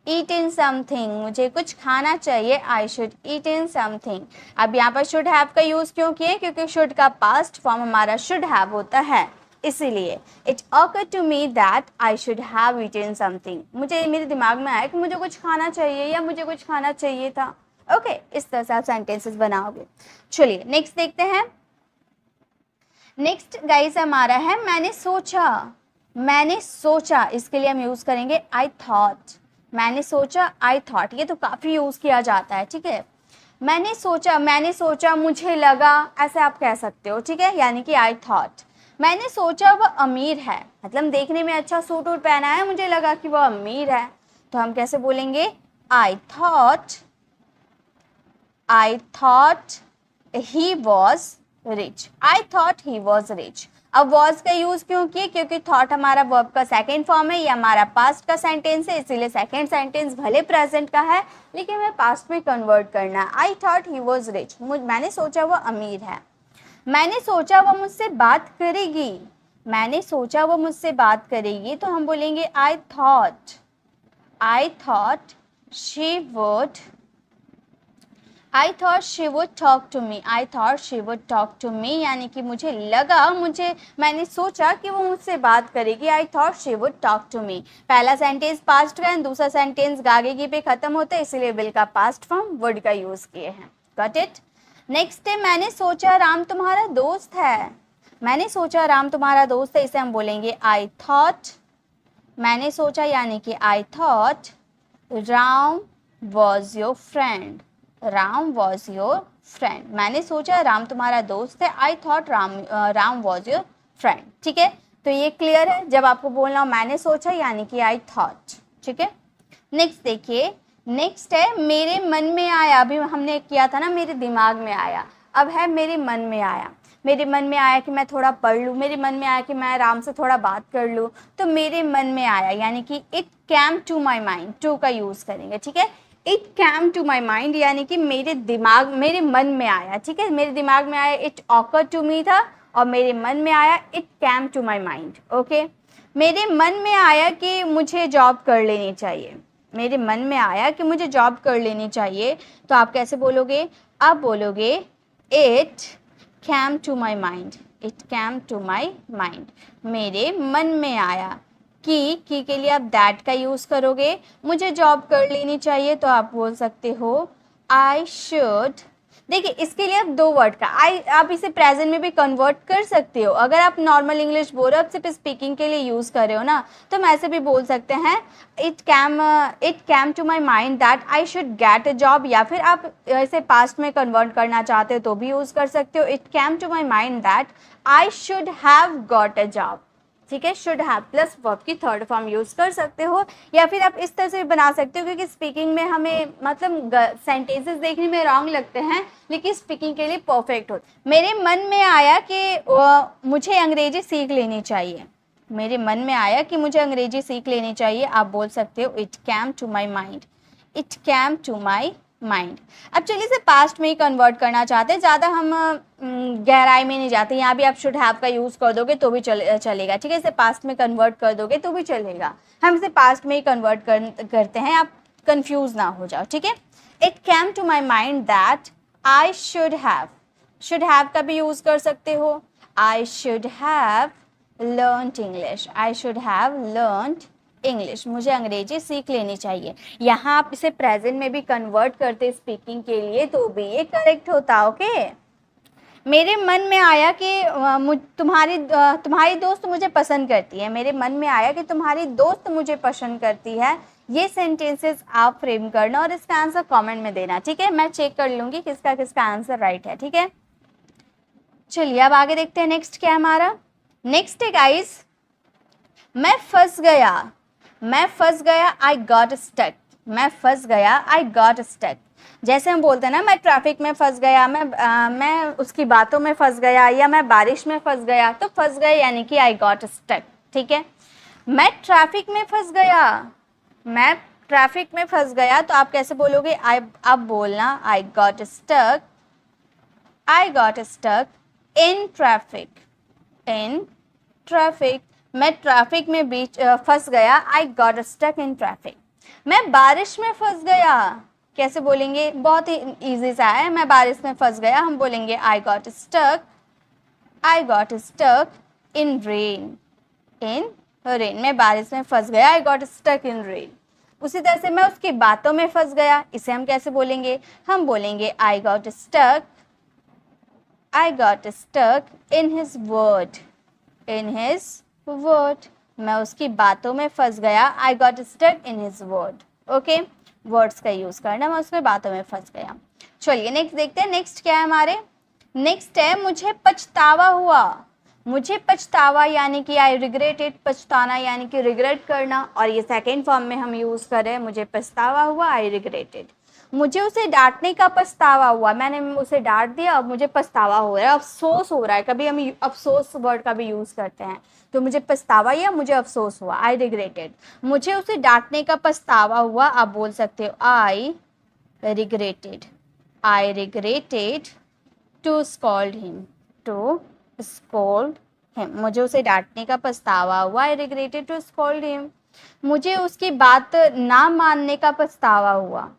eaten something, मुझे कुछ खाना चाहिए, I should eaten something। अब यहाँ पर should have का यूज़ क्यों किए, क्योंकि should का past form हमारा should have होता है, इसीलिए it occurred to me that I should have eaten something, मुझे मेरे दिमाग में आया कि मुझे कुछ खाना चाहिए या मुझे कुछ खाना चाहिए था। ओके, इस तरह से आप सेंटेंसेस बनाओगे। चलिए नेक्स्ट देखते हैं। नेक्स्ट गाइस हमारा है मैंने सोचा, इसके लिए हम यूज करेंगे आई थॉट, मैंने सोचा आई थॉट, ये तो काफी यूज किया जाता है, ठीक है। मैंने सोचा मुझे लगा, ऐसे आप कह सकते हो, ठीक है, यानी कि आई थॉट। मैंने सोचा वह अमीर है, मतलब देखने में अच्छा सूट वूट पहना है, मुझे लगा कि वह अमीर है, तो हम कैसे बोलेंगे I thought he was rich, I thought he was rich. अब वॉज का यूज क्यों किए, क्योंकि थॉट हमारा वर्ब का सेकेंड फॉर्म है, ये हमारा पास्ट का सेंटेंस है, इसीलिए सेकेंड सेंटेंस भले प्रेजेंट का है लेकिन हमें पास्ट में कन्वर्ट करना है। I thought he was rich, मैंने सोचा वो अमीर है। मैंने सोचा वो मुझसे बात करेगी, मैंने सोचा वो मुझसे बात करेगी, तो हम बोलेंगे I thought she would talk to me, I thought she would talk to me, यानी कि मैंने सोचा कि वो मुझसे बात करेगी, I thought she would talk to me. पहला सेंटेंस पास्ट का है, दूसरा सेंटेंस गागेगी पे खत्म होता है, इसलिए विल का पास्ट फॉर्म वुड का यूज किए हैं। Got it. नेक्स्ट है मैंने सोचा राम तुम्हारा दोस्त है, मैंने सोचा राम तुम्हारा दोस्त है, इसे हम बोलेंगे आई थॉट, मैंने सोचा यानी कि I thought Ram was your friend, Ram was your friend, मैंने सोचा राम तुम्हारा दोस्त है, I thought Ram was your friend, ठीक है। तो ये क्लियर है, जब आपको बोलना हो मैंने सोचा यानी कि आई थॉट, ठीक है। नेक्स्ट देखिए, नेक्स्ट है मेरे मन में आया, अभी हमने किया था ना मेरे दिमाग में आया, अब है मेरे मन में आया। मेरे मन में आया कि मैं थोड़ा पढ़ लूँ, मेरे मन में आया कि मैं आराम से थोड़ा बात कर लूँ, तो मेरे मन में आया यानी कि it came to my mind, to का यूज़ करेंगे, ठीक है। It came to my mind यानी कि मेरे मन में आया, ठीक है। मेरे दिमाग में आया इट ऑकर टू मी था, और मेरे मन में आया it came to my mind. Okay, मेरे मन में आया कि मुझे जॉब कर लेनी चाहिए, मेरे मन में आया कि मुझे जॉब कर लेनी चाहिए, तो आप कैसे बोलोगे, आप बोलोगे it came to my mind, it came to my mind, मेरे मन में आया। की के लिए आप दैट का यूज़ करोगे, मुझे जॉब कर लेनी चाहिए, तो आप बोल सकते हो आई शुड। देखिए इसके लिए आप दो वर्ड का आप इसे प्रेजेंट में भी कन्वर्ट कर सकते हो। अगर आप नॉर्मल इंग्लिश बोल रहे हो, आप सिर्फ स्पीकिंग के लिए यूज़ कर रहे हो ना, तो हम ऐसे भी बोल सकते हैं it came to my mind that I should get a job, या फिर आप इसे पास्ट में कन्वर्ट करना चाहते हो तो भी यूज़ कर सकते हो, it came to my mind that I should have got a job, ठीक है। शुड हैव प्लस वर्ब की थर्ड फॉर्म यूज़ कर सकते हो, या फिर आप इस तरह से भी बना सकते हो, क्योंकि स्पीकिंग में हमें मतलब सेंटेंसेस देखने में रॉन्ग लगते हैं लेकिन स्पीकिंग के लिए परफेक्ट हो। मेरे मन में आया कि मुझे अंग्रेजी सीख लेनी चाहिए, मेरे मन में आया कि मुझे अंग्रेजी सीख लेनी चाहिए, आप बोल सकते हो it came to my mind, it came to my mind. अब चलिए इसे पास्ट में ही कन्वर्ट करना चाहते हैं, ज़्यादा हम गहराई में नहीं जाते, यहाँ भी आप शुड हैव का यूज़ कर दोगे तो भी चलेगा, ठीक है। इसे पास्ट में कन्वर्ट कर दोगे तो भी चलेगा, हम इसे पास्ट में ही कन्वर्ट करते हैं, आप कंफ्यूज ना हो जाओ, ठीक है। It came to my mind that I should have, should have का भी यूज कर सकते हो, I should have learned English, I should have learned English, मुझे अंग्रेजी सीख लेनी चाहिए। यहाँ आप इसे प्रेजेंट में भी कन्वर्ट करते स्पीकिंग के लिए तो भी ये करेक्ट होता। ओके, मेरे मन में आया कि तुम्हारी दोस्त मुझे पसंद करती है, मेरे मन में आया कि तुम्हारी दोस्त मुझे पसंद करती है, ये सेंटेंसेस आप फ्रेम करना और इसका आंसर कमेंट में देना, ठीक है। मैं चेक कर लूंगी किसका किसका आंसर राइट है, ठीक है। चलिए अब आगे देखते हैं नेक्स्ट क्या है हमारा। नेक्स्ट है गाइस, मैं फंस गया, मैं फंस गया, आई गॉट स्टक, मैं फंस गया, आई गॉट स्टक। जैसे हम बोलते हैं ना, मैं ट्रैफिक में फंस गया, मैं उसकी बातों में फंस गया, या मैं बारिश में फंस गया, तो फंस गए यानी कि आई गॉट स्टक, ठीक है। मैं ट्रैफिक में फंस गया, मैं ट्रैफिक में फंस गया, तो आप कैसे बोलोगे, आप बोलना I got stuck, I got stuck in traffic, in traffic. मैं ट्रैफिक में बीच फंस गया, I got stuck in traffic. मैं बारिश में फंस गया, कैसे बोलेंगे, बहुत ही इजी सा है, मैं बारिश में फंस गया, हम बोलेंगे I got stuck, I got stuck in rain, in rain. मैं बारिश में फंस गया, I got stuck in rain. उसी तरह से मैं उसकी बातों में फंस गया, इसे हम कैसे बोलेंगे, हम बोलेंगे I got stuck, I got stuck in his word, in his word। मैं उसकी बातों में फंस गया, I got stuck in his word। Okay, words का यूज करना, मैं उसकी बातों में फंस गया। चलिए नेक्स्ट देखते हैं, नेक्स्ट क्या है हमारे। नेक्स्ट है मुझे पछतावा हुआ, मुझे पछतावा यानी कि आई रिग्रेटेड, पछताना यानी कि रिग्रेट करना, और ये सेकेंड फॉर्म में हम यूज कर रहे हैं, मुझे पछतावा हुआ, आई रिग्रेटेड। मुझे उसे डांटने का पछतावा हुआ, मैंने उसे डांट दिया, अब मुझे पछतावा हो रहा है, अफसोस हो रहा है। कभी हम अफसोस वर्ड का भी यूज करते हैं, तो मुझे पछतावा या मुझे अफसोस हुआ, आई रिग्रेटेड। मुझे उसे डांटने का पछतावा हुआ, आप बोल सकते हो I regretted, I regretted to scold him, to scold him. मुझे उसे डांटने का पछतावा हुआ, I regretted to scold him. मुझे उसकी बात ना मानने का पछतावा हुआ,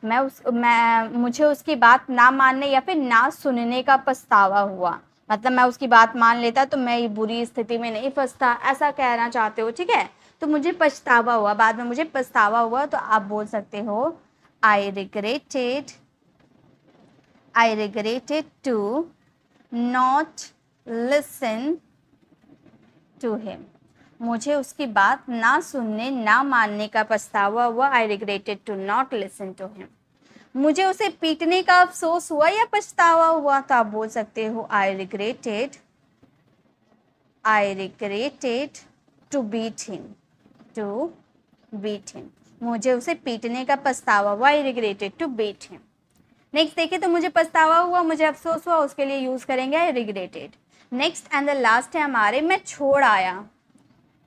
मुझे उसकी बात ना मानने या फिर ना सुनने का पछतावा हुआ, मतलब मैं उसकी बात मान लेता तो मैं ये बुरी स्थिति में नहीं फंसता, ऐसा कहना चाहते हो, ठीक है। तो मुझे पछतावा हुआ, बाद में मुझे पछतावा हुआ, तो आप बोल सकते हो I regretted to not listen to him. मुझे उसकी बात ना सुनने ना मानने का पछतावा हुआ, I regretted to not listen to him. मुझे उसे पीटने का अफसोस हुआ या पछतावा हुआ, तो आप बोल सकते हो I regretted to beat him, to beat him. मुझे उसे पीटने का पछतावा हुआ, I regretted to beat him. Next देखिए, तो मुझे पछतावा हुआ, मुझे अफसोस हुआ, उसके लिए यूज करेंगे I regretted. Next and the last है हमारे, मैं छोड़ आया,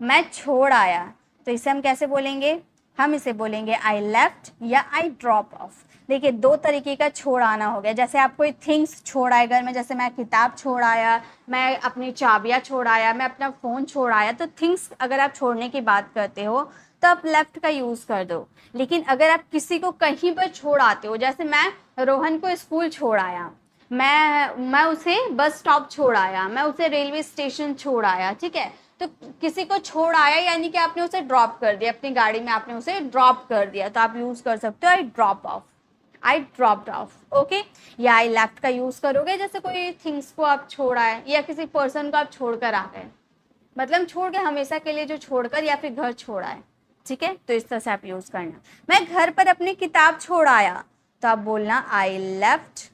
मैं छोड़ आया, तो इसे हम कैसे बोलेंगे, हम इसे बोलेंगे आई लेफ्ट या आई ड्रॉप ऑफ। देखिए दो तरीके का छोड़ आना हो गया, जैसे आप कोई थिंग्स छोड़ आए घर में, जैसे मैं किताब छोड़ आया, मैं अपनी चाबियाँ छोड़ आया, मैं अपना फ़ोन छोड़ आया, तो थिंग्स अगर आप छोड़ने की बात करते हो तो आप लेफ्ट का यूज़ कर दो। लेकिन अगर आप किसी को कहीं पर छोड़ आते हो, जैसे मैं रोहन को स्कूल छोड़ आया, मैं उसे बस स्टॉप छोड़ आया, मैं उसे रेलवे स्टेशन छोड़ आया, ठीक है। तो किसी को छोड़ आया यानी कि आपने उसे ड्रॉप कर दिया, अपनी गाड़ी में आपने उसे ड्रॉप कर दिया, तो आप यूज कर सकते हो I drop off, I dropped off. Okay, या आई लेफ्ट का यूज करोगे जैसे कोई थिंग्स को आप छोड़ आए या किसी पर्सन को आप छोड़कर आ गए, मतलब छोड़ के हमेशा के लिए जो छोड़कर या फिर घर छोड़ आए, ठीक है। तो इस तरह से आप यूज करना। मैं घर पर अपनी किताब छोड़ आया, तो आप बोलना I left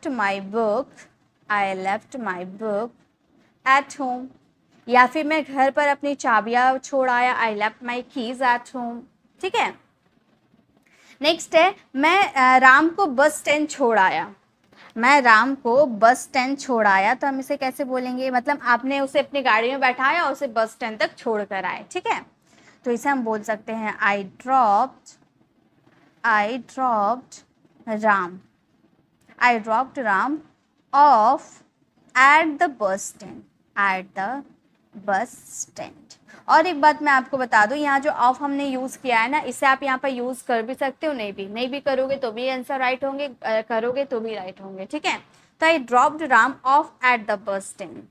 my book, I left my book at home. या फिर मैं घर पर अपनी चाबियां छोड़ आया, I left my keys at home, ठीक है। नेक्स्ट है मैं राम को बस स्टैंड छोड़ आया, मैं राम को बस स्टैंड छोड़ आया, तो हम इसे कैसे बोलेंगे, मतलब आपने उसे अपनी गाड़ी में बैठाया और उसे बस स्टैंड तक छोड़ कर आए, ठीक है। तो इसे हम बोल सकते हैं I dropped Ram, I dropped Ram of at the bus stand, at the bus stand. और एक बात मैं आपको बता दूं, यहाँ जो ऑफ हमने यूज किया है ना, इसे आप यहाँ पर यूज कर भी सकते हो, नहीं भी करोगे तो भी आंसर राइट होंगे, करोगे तो भी राइट होंगे, ठीक है। तो I dropped Ram of at the bus stand,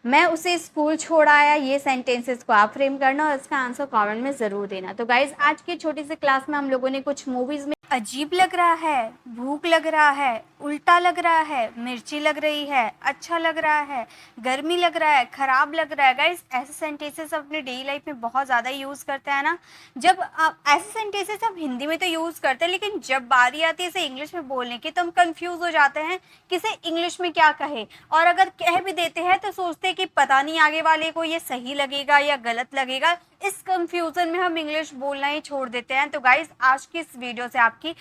मैं उसे स्कूल छोड़ आया। ये सेंटेंसेस को आप फ्रेम करना और इसका आंसर कमेंट में जरूर देना। तो गाइज आज की छोटी सी क्लास में हम लोगों ने कुछ मूवीज में अजीब लग रहा है, भूख लग रहा है, उल्टा लग रहा है, मिर्ची लग रही है, अच्छा लग रहा है, गर्मी लग रहा है, खराब लग रहा है। गाइस ऐसे सेंटेंसेस अपने डेली लाइफ में बहुत ज़्यादा यूज़ करते हैं ना। जब आप ऐसे सेंटेंसेस आप हिंदी में तो यूज़ करते हैं, लेकिन जब बारी आती है इसे इंग्लिश में बोलने की तो हम कंफ्यूज हो जाते हैं कि इसे इंग्लिश में क्या कहे, और अगर कह भी देते हैं तो सोचते हैं कि पता नहीं आगे वाले को ये सही लगेगा या गलत लगेगा। इस कंफ्यूजन में हम इंग्लिश बोलना ही छोड़ देते हैं। तो गाइस आज की इस वीडियो से आपकी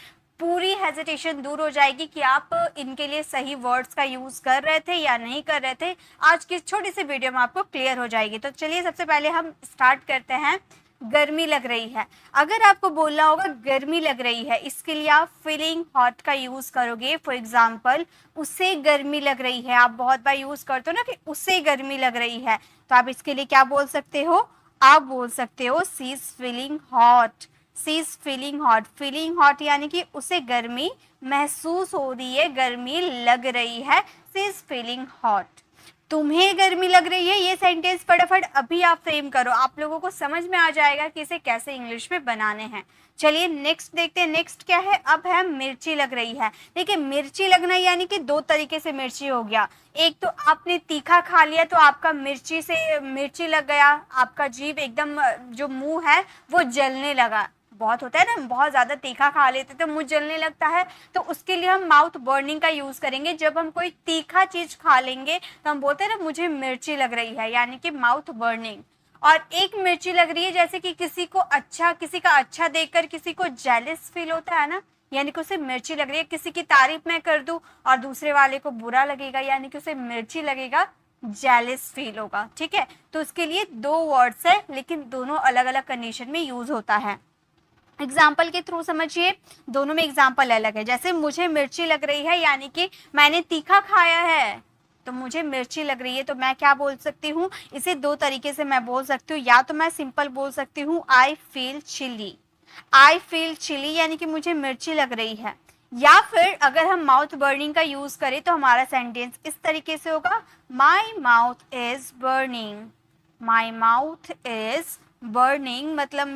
पूरी हेजिटेशन दूर हो जाएगी कि आप इनके लिए सही वर्ड्स का यूज कर रहे थे या नहीं कर रहे थे। आज की छोटी सी वीडियो में आपको क्लियर हो जाएगी। तो चलिए सबसे पहले हम स्टार्ट करते हैं। गर्मी लग रही है, अगर आपको बोलना होगा गर्मी लग रही है, इसके लिए आप फीलिंग हॉट का यूज करोगे। फॉर एग्जाम्पल उसे गर्मी लग रही है, आप बहुत बार यूज करते हो ना कि उसे गर्मी लग रही है, तो आप इसके लिए क्या बोल सकते हो, आप बोल सकते हो she is feeling hot. She is feeling hot, feeling hot यानी कि उसे गर्मी महसूस हो रही है, गर्मी लग रही है, सी इज फीलिंग हॉट। तुम्हें गर्मी लग रही है, ये सेंटेंस फटाफट अभी आप फ्रेम करो, आप लोगों को समझ में आ जाएगा कि इसे कैसे इंग्लिश में बनाने हैं। चलिए नेक्स्ट देखते हैं। नेक्स्ट क्या है, अब है मिर्ची लग रही है। देखिए मिर्ची लगना यानी कि दो तरीके से मिर्ची हो गया। एक तो आपने तीखा खा लिया तो आपका मिर्ची से मिर्ची लग गया, आपका जीभ एकदम जो मुंह है वो जलने लगा। बहुत होता है ना, बहुत ज़्यादा तीखा खा लेते तो मुंह जलने लगता है, तो उसके लिए हम माउथ बर्निंग का यूज़ करेंगे। जब हम कोई तीखा चीज़ खा लेंगे तो हम बोलते हैं ना मुझे मिर्ची लग रही है, यानी कि माउथ बर्निंग। और एक मिर्ची लग रही है जैसे कि किसी का अच्छा देखकर किसी को जेलस फील होता है ना, यानी कि उसे मिर्ची लग रही है। किसी की तारीफ मैं कर दूं और दूसरे वाले को बुरा लगेगा, यानी कि उसे मिर्ची लगेगा, जेलस फील होगा, ठीक है। तो उसके लिए दो वर्ड्स है, लेकिन दोनों अलग अलग कंडीशन में यूज होता है। एग्जाम्पल के थ्रू समझिए, दोनों में एग्जाम्पल अलग है। जैसे मुझे मिर्ची लग रही है यानी कि मैंने तीखा खाया है तो मुझे मिर्ची लग रही है, तो मैं क्या बोल सकती हूँ, इसे दो तरीके से मैं बोल सकती हूँ। या तो मैं सिंपल बोल सकती हूँ I feel chilly, I feel chilly यानी कि मुझे मिर्ची लग रही है। या फिर अगर हम माउथ बर्निंग का यूज करें तो हमारा सेंटेंस इस तरीके से होगा, my mouth is burning, my mouth is burning मतलब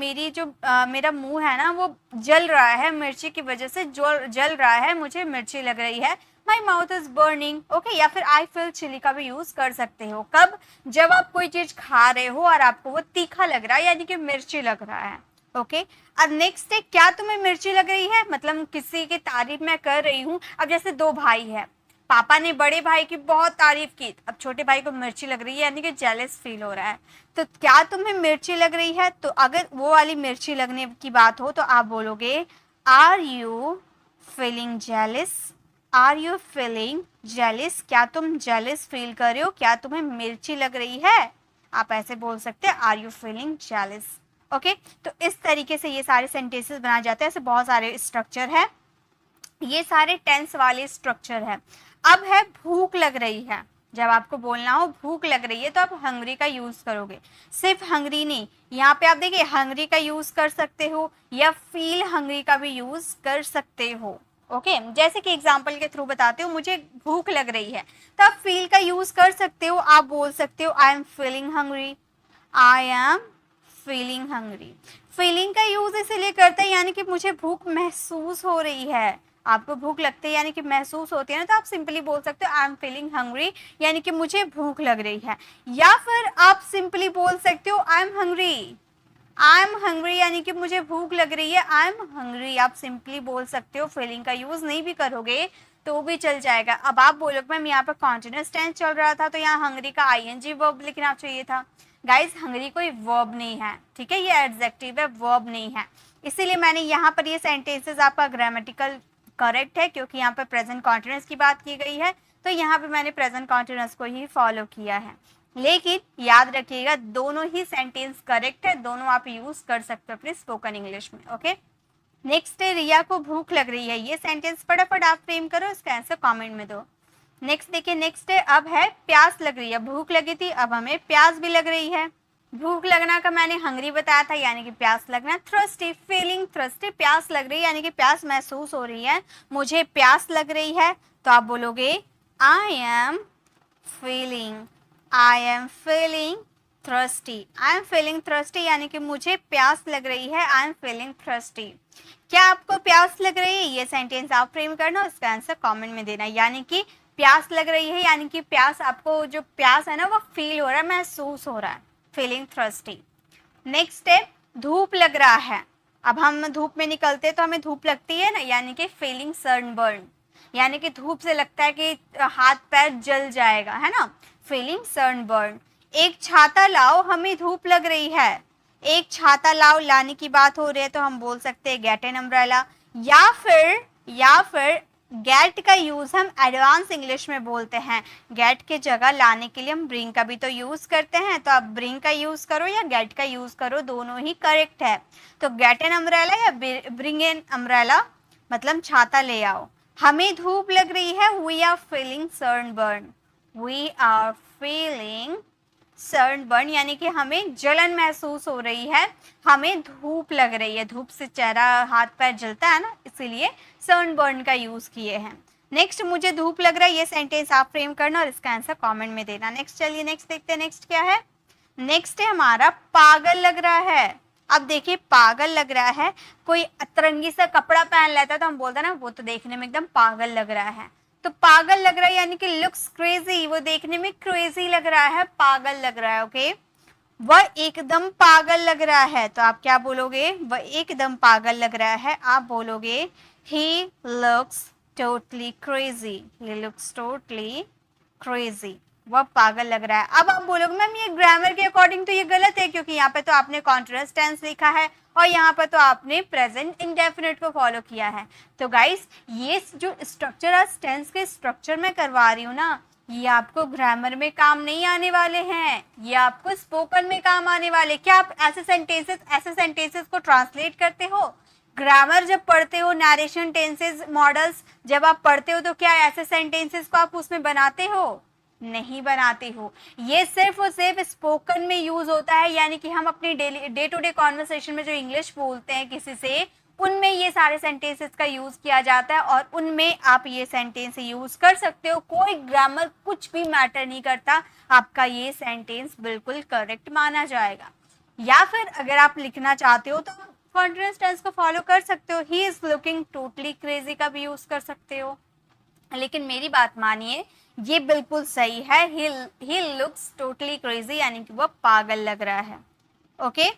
मेरा मुंह है ना वो जल रहा है, मिर्ची की वजह से जल रहा है, मुझे मिर्ची लग रही है, my mouth is burning, okay. या फिर आई फील चिली का भी यूज कर सकते हो, कब, जब आप कोई चीज खा रहे हो और आपको वो तीखा लग रहा है यानी कि मिर्ची लग रहा है, ओके। अब नेक्स्ट है, क्या तुम्हें मिर्ची लग रही है, मतलब किसी की तारीफ मैं कर रही हूँ। अब जैसे दो भाई है, पापा ने बड़े भाई की बहुत तारीफ की, अब छोटे भाई को मिर्ची लग रही है यानी कि जेलस फील हो रहा है। तो क्या तुम्हें मिर्ची लग रही है, तो अगर वो वाली मिर्ची लगने की बात हो तो आप बोलोगे are you feeling jealous, are you feeling jealous, क्या तुम जेलस फील कर रहे हो, क्या तुम्हें मिर्ची लग रही है, आप ऐसे बोल सकते हैं are you feeling jealous, okay. तो इस तरीके से ये सारे सेंटेंसेस बनाए जाते हैं। ऐसे बहुत सारे स्ट्रक्चर है, ये सारे टेंस वाले स्ट्रक्चर है। अब है भूख लग रही है, जब आपको बोलना हो भूख लग रही है तो आप हंग्री का यूज करोगे। सिर्फ हंग्री नहीं, यहाँ पे आप देखिए हंग्री का यूज कर सकते हो या फील हंग्री का भी यूज कर सकते हो, ओके। जैसे कि एग्जांपल के थ्रू बताते हो, मुझे भूख लग रही है तो आप फील का यूज कर सकते हो, आप बोल सकते हो I am feeling hungry, I am feeling hungry. Feeling का यूज इसलिए करते हैं यानी कि मुझे भूख महसूस हो रही है, आपको भूख लगती है यानी कि महसूस होती है ना, तो आप सिंपली बोल सकते हो आई एम फीलिंग हंग्री यानी कि मुझे भूख लग रही है। या फिर आप सिंपली बोल सकते हो I am hungry, I am hungry यानी कि मुझे भूख लग रही है, आई एम हंग्री आप सिंपली बोल सकते हो, फीलिंग का यूज नहीं भी करोगे तो भी चल जाएगा। अब आप बोलोगे मैम यहाँ पर कॉन्टिन्यूअस टेंस चल रहा था तो यहाँ हंग्री का आईएनजी वर्ब लिखना चाहिए था। गाइज हंग्री कोई वर्ब नहीं है, ठीक है, ये एडजेक्टिव है, वर्ब नहीं है। इसीलिए मैंने यहाँ पर ये सेंटेंसेस आपका ग्रामेटिकल करेक्ट है क्योंकि यहाँ पर प्रेजेंट कॉन्टिन्यूअस की बात की गई है, तो यहाँ पे मैंने प्रेजेंट कॉन्टिन्यूअस को ही फॉलो किया है। लेकिन याद रखिएगा दोनों ही सेंटेंस करेक्ट है, दोनों आप यूज कर सकते हो अपने स्पोकन इंग्लिश में, ओके। नेक्स्ट है रिया को भूख लग रही है, ये सेंटेंस फटाफट आप फ्रेम करो, इसका आंसर कमेंट में दो। नेक्स्ट देखिए, नेक्स्ट है अब है प्यास लग रही है, भूख लगी थी, अब हमें प्यास भी लग रही है। भूख लगना का मैंने हंगरी बताया था, यानी कि प्यास लगना। थ्रस्टी, फीलिंग थ्रस्टी, प्यास लग रही है यानी कि प्यास महसूस हो रही है, मुझे प्यास लग रही है, तो आप बोलोगे I am feeling thirsty. I am feeling thirsty यानी कि मुझे प्यास लग रही है, आई एम फीलिंग थ्रस्टी। क्या आपको प्यास लग रही है? ये सेंटेंस आप फ्रेम करना और इसका आंसर कमेंट में देना। यानी कि प्यास लग रही है यानी कि प्यास, आपको जो प्यास है ना वो फील हो रहा है, महसूस हो रहा है, फीलिंग थ्रस्टी। नेक्स्ट है धूप लग रहा है। अब हम धूप में निकलते तो हमें धूप लगती है ना, यानी कि फीलिंग सनबर्न, यानी कि धूप से लगता है कि हाथ पैर जल जाएगा, है ना, फीलिंग सनबर्न। एक छाता लाओ, हमें धूप लग रही है। एक छाता लाओ, लाने की बात हो रही है तो हम बोल सकते हैं गेट एन अम्ब्रेला, या फिर गेट का यूज हम एडवांस इंग्लिश में बोलते हैं। गेट के जगह लाने के लिए हम ब्रिंग का भी तो यूज करते हैं, तो आप ब्रिंग का यूज करो या गेट का यूज करो, दोनों ही करेक्ट है। तो गेट एन अम्ब्रेला या ब्रिंग एन अम्ब्रेला मतलब छाता ले आओ। हमें धूप लग रही है, we are feeling sunburn, we are feeling sunburn यानी कि हमें जलन महसूस हो रही है, हमें धूप लग रही है, धूप से चेहरा हाथ पैर जलता है ना, इसीलिए सनबर्न का यूज किए हैं। नेक्स्ट मुझे धूप लग रहा है, ये सेंटेंस आप फ्रेम करना और इसका आंसर कमेंट में देना। नेक्स्ट चलिए नेक्स्ट देखते हैं, नेक्स्ट क्या है? नेक्स्ट है हमारा पागल लग रहा है। अब देखिए पागल लग रहा है, कोई अतरंगी सा कपड़ा पहन लेता है तो हम बोलते हैं ना वो तो देखने में एकदम पागल लग रहा है। तो पागल लग रहा है यानी कि लुक्स क्रेजी, वो देखने में क्रेजी लग रहा है, पागल लग रहा है। ओके, वह एकदम पागल लग रहा है, तो आप क्या बोलोगे? वह एकदम पागल लग रहा है, आप बोलोगे he looks totally crazy, he looks totally crazy, वह पागल लग रहा है। अब आप बोलोगे मैम ये ग्रामर के अकॉर्डिंग तो ये गलत है, क्योंकि यहाँ पे तो आपने कॉन्टिन्यूअस टेंस लिखा है और यहाँ पर तो आपने प्रेजेंट इंडेफिनिट को फॉलो किया है। तो गाइस ये जो स्ट्रक्चर आज टेंस के स्ट्रक्चर में करवा रही हूँ ना, ये आपको ग्रामर में काम नहीं आने वाले हैं, ये आपको स्पोकन में काम आने वाले। क्या आप ऐसे सेंटेंसेस को ट्रांसलेट करते हो? ग्रामर जब पढ़ते हो, नरेशन टेंसेस मॉडल्स जब आप पढ़ते हो, तो क्या ऐसे सेंटेंसेस को आप उसमें बनाते हो? नहीं बनाते हो। ये सिर्फ और सिर्फ स्पोकन में यूज होता है, यानी कि हम अपनी डे टू डे कॉन्वर्सेशन में जो इंग्लिश बोलते हैं किसी से, उनमें ये सारे सेंटेंसेस का यूज किया जाता है और उनमें आप ये सेंटेंस यूज कर सकते हो। कोई ग्रामर कुछ भी मैटर नहीं करता, आपका ये सेंटेंस बिल्कुल करेक्ट माना जाएगा। या फिर अगर आप लिखना चाहते हो तो कॉन्टिन्यूअस टेंस को फॉलो कर सकते हो, he is looking totally crazy का भी यूज कर सकते हो। लेकिन मेरी बात मानिए, ये बिल्कुल सही है, ही लुक्स टोटली क्रेजी यानी कि वो पागल लग रहा है। ओके,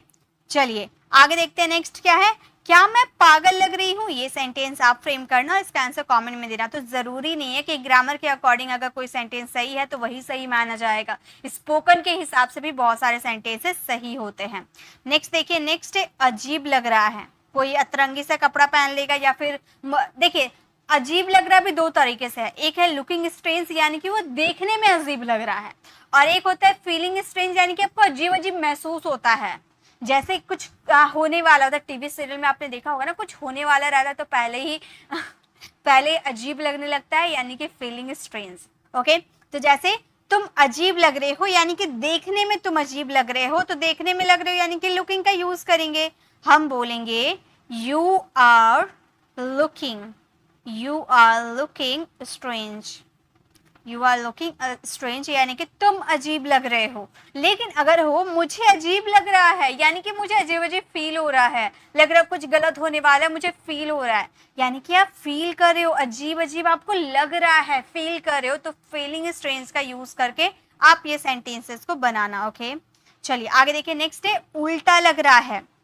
चलिए आगे देखते हैं। नेक्स्ट क्या है? क्या मैं पागल लग रही हूँ? ये सेंटेंस आप फ्रेम करना और इसका आंसर कमेंट में देना। तो जरूरी नहीं है कि ग्रामर के अकॉर्डिंग अगर कोई सेंटेंस सही है तो वही सही माना जाएगा, स्पोकन के हिसाब से भी बहुत सारे सेंटेंसेस सही होते हैं। नेक्स्ट देखिए, नेक्स्ट है अजीब लग रहा है। कोई अतरंगी सा कपड़ा पहन लेगा या फिर देखिए अजीब लग रहा भी दो तरीके से है, एक है लुकिंग स्ट्रेंज यानी कि वो देखने में अजीब लग रहा है, और एक होता है फीलिंग स्ट्रेंज यानी कि आपको अजीब अजीब महसूस होता है, जैसे कुछ होने वाला होता है। टीवी सीरियल में आपने देखा होगा ना, कुछ होने वाला रहता है तो पहले अजीब लगने लगता है, यानी कि फीलिंग स्ट्रेंज। ओके, तो जैसे तुम अजीब लग रहे हो यानी कि देखने में तुम अजीब लग रहे हो, तो देखने में लग रहे हो यानी कि लुकिंग का यूज करेंगे, हम बोलेंगे you are looking strange, you are looking strange यानी कि तुम अजीब लग रहे हो। लेकिन अगर हो मुझे अजीब लग रहा है यानी कि मुझे अजीब अजीब फील हो रहा है, लग रहा है कुछ गलत होने वाला है, मुझे फील हो रहा है, यानी कि आप फील कर रहे हो, अजीब अजीब आपको लग रहा है, फील कर रहे हो, तो फीलिंग स्ट्रेंज का यूज करके आप ये सेंटेंसेस को बनाना। ओके, चलिए आगे देखिए। नेक्स्ट है उल्टा लग रहा है।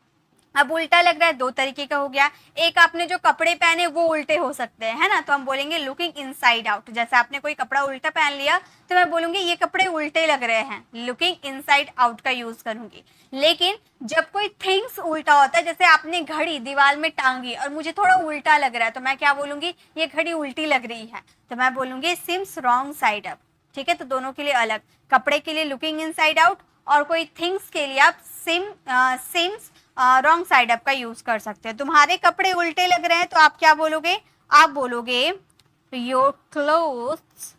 अब उल्टा लग रहा है दो तरीके का हो गया, एक आपने जो कपड़े पहने वो उल्टे हो सकते हैं, है ना, तो हम बोलेंगे लुकिंग इनसाइड आउट। जैसे आपने कोई कपड़ा उल्टा पहन लिया तो मैं बोलूंगी ये कपड़े उल्टे लग रहे हैं, लुकिंग इनसाइड आउट का यूज करूंगी। लेकिन जब कोई थिंग्स उल्टा होता है, जैसे आपने घड़ी दीवार में टांगी और मुझे थोड़ा उल्टा लग रहा है, तो मैं क्या बोलूंगी? ये घड़ी उल्टी लग रही है, तो मैं बोलूंगी सिम्स रॉन्ग साइड अप। ठीक है, तो दोनों के लिए अलग, कपड़े के लिए लुकिंग इनसाइड आउट और कोई थिंग्स के लिए आप सिम्स रॉन्ग साइड अप का यूज कर सकते हो। तुम्हारे कपड़े उल्टे लग रहे हैं तो आप क्या बोलोगे? आप बोलोगे your clothes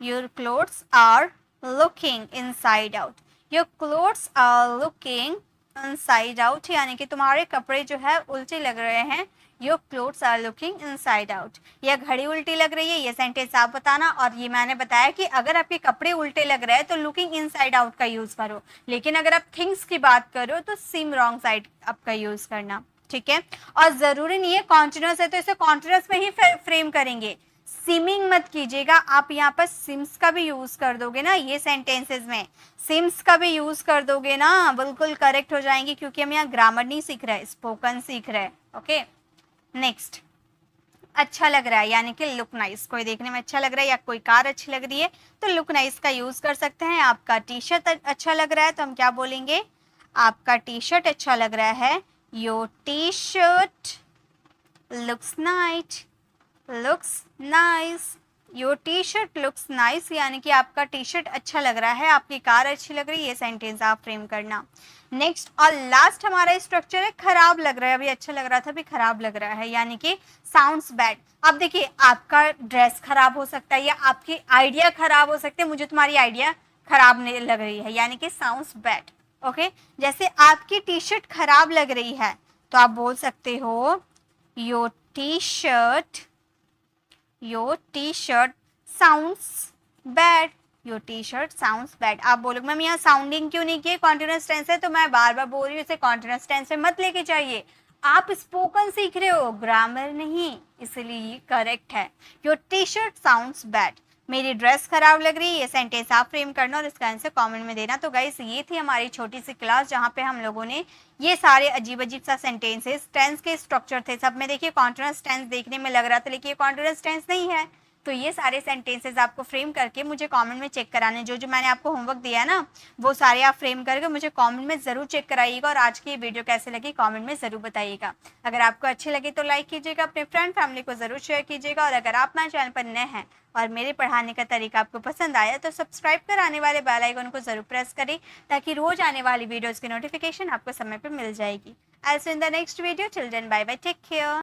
your clothes are looking inside out, your clothes are looking inside out, यानी कि तुम्हारे कपड़े जो है उल्टे लग रहे हैं। Your clothes are looking inside out, या घड़ी उल्टी लग रही है, ये सेंटेंस आप बताना। और ये मैंने बताया कि अगर आपके कपड़े उल्टे लग रहे हैं तो लुकिंग इनसाइड आउट का यूज करो, लेकिन अगर आप थिंग्स की बात करो तो सिम रॉन्ग साइड आपका यूज करना, ठीक है। और जरूरी नहीं है कॉन्टिन्यूअस है तो इसे कॉन्टिन्यूअस में ही फ्रेम करेंगे, सिमिंग मत कीजिएगा। आप यहाँ पर सिम्स का भी यूज कर दोगे ना, ये सेंटेंसेस में सिम्स का भी यूज कर दोगे ना, बिल्कुल करेक्ट हो जाएंगे, क्योंकि हम यहाँ ग्रामर नहीं सीख रहे, स्पोकन सीख रहे हैं। ओके, नेक्स्ट, अच्छा लग रहा है, यानी कि लुक नाइस, कोई देखने में अच्छा लग रहा है या कोई कार अच्छी लग रही है तो लुक नाइस का यूज कर सकते हैं। आपका टी शर्ट अच्छा लग रहा है तो हम क्या बोलेंगे, आपका टी शर्ट अच्छा लग रहा है, your T shirt looks nice, looks nice, your T shirt looks nice, यानी कि आपका टी शर्ट अच्छा लग रहा है, आपकी कार अच्छी लग रही है, ये सेंटेंस आप फ्रेम करना। नेक्स्ट और लास्ट हमारा स्ट्रक्चर है खराब लग रहा है, अभी अच्छा लग रहा था अभी खराब लग रहा है, यानी कि साउंड्स बैड। अब देखिए आपका ड्रेस खराब हो सकता है या आपकी आइडिया खराब हो सकते हैं, मुझे तुम्हारी आइडिया खराब नहीं लग रही है, यानी कि साउंड्स बैड। ओके, जैसे आपकी टी शर्ट खराब लग रही है तो आप बोल सकते हो your T shirt sounds bad, your T shirt sounds bad. आप बोलोगे मैम यहाँ साउंडिंग क्यों नहीं किए, कॉन्टिन्यूअस टेंस है, तो मैं बार बार बोल रही हूँ इसे कॉन्टिन्यूअस टेंस में मत लेके जाइए, आप स्पोकन सीख रहे हो ग्रामर नहीं, इसलिए ये करेक्ट है। Your T shirt sounds bad, मेरी ड्रेस खराब लग रही है, ये सेंटेंस आप फ्रेम करना और इसका आंसर कमेंट में देना। तो गाइस ये थी हमारी छोटी सी क्लास जहाँ पे हम लोगों ने ये सारे अजीब अजीब सा सेंटेंसेस, टेंस के स्ट्रक्चर थे, सब में देखिए कॉन्टिन्यूअस टेंस देखने में लग रहा था, लेकिन ये कॉन्टिन्यूअस टेंस नहीं है। तो ये सारे सेंटेंसेस आपको फ्रेम करके मुझे कमेंट में चेक कराने, जो मैंने आपको होमवर्क दिया है ना वो सारे आप फ्रेम करके मुझे कमेंट में ज़रूर चेक कराइएगा। और आज की ये वीडियो कैसे लगी कमेंट में ज़रूर बताइएगा। अगर आपको अच्छी लगी तो लाइक कीजिएगा, अपने फ्रेंड फैमिली को ज़रूर शेयर कीजिएगा, और अगर आप मेरे चैनल पर नए हैं और मेरे पढ़ाने का तरीका आपको पसंद आया तो सब्सक्राइब कर आने वाले बेल आइकन को ज़रूर प्रेस करें, ताकि रोज आने वाली वीडियोज़ की नोटिफिकेशन आपको समय पर मिल जाएगी। I'll see you in the next video. Till then, bye bye. Take care.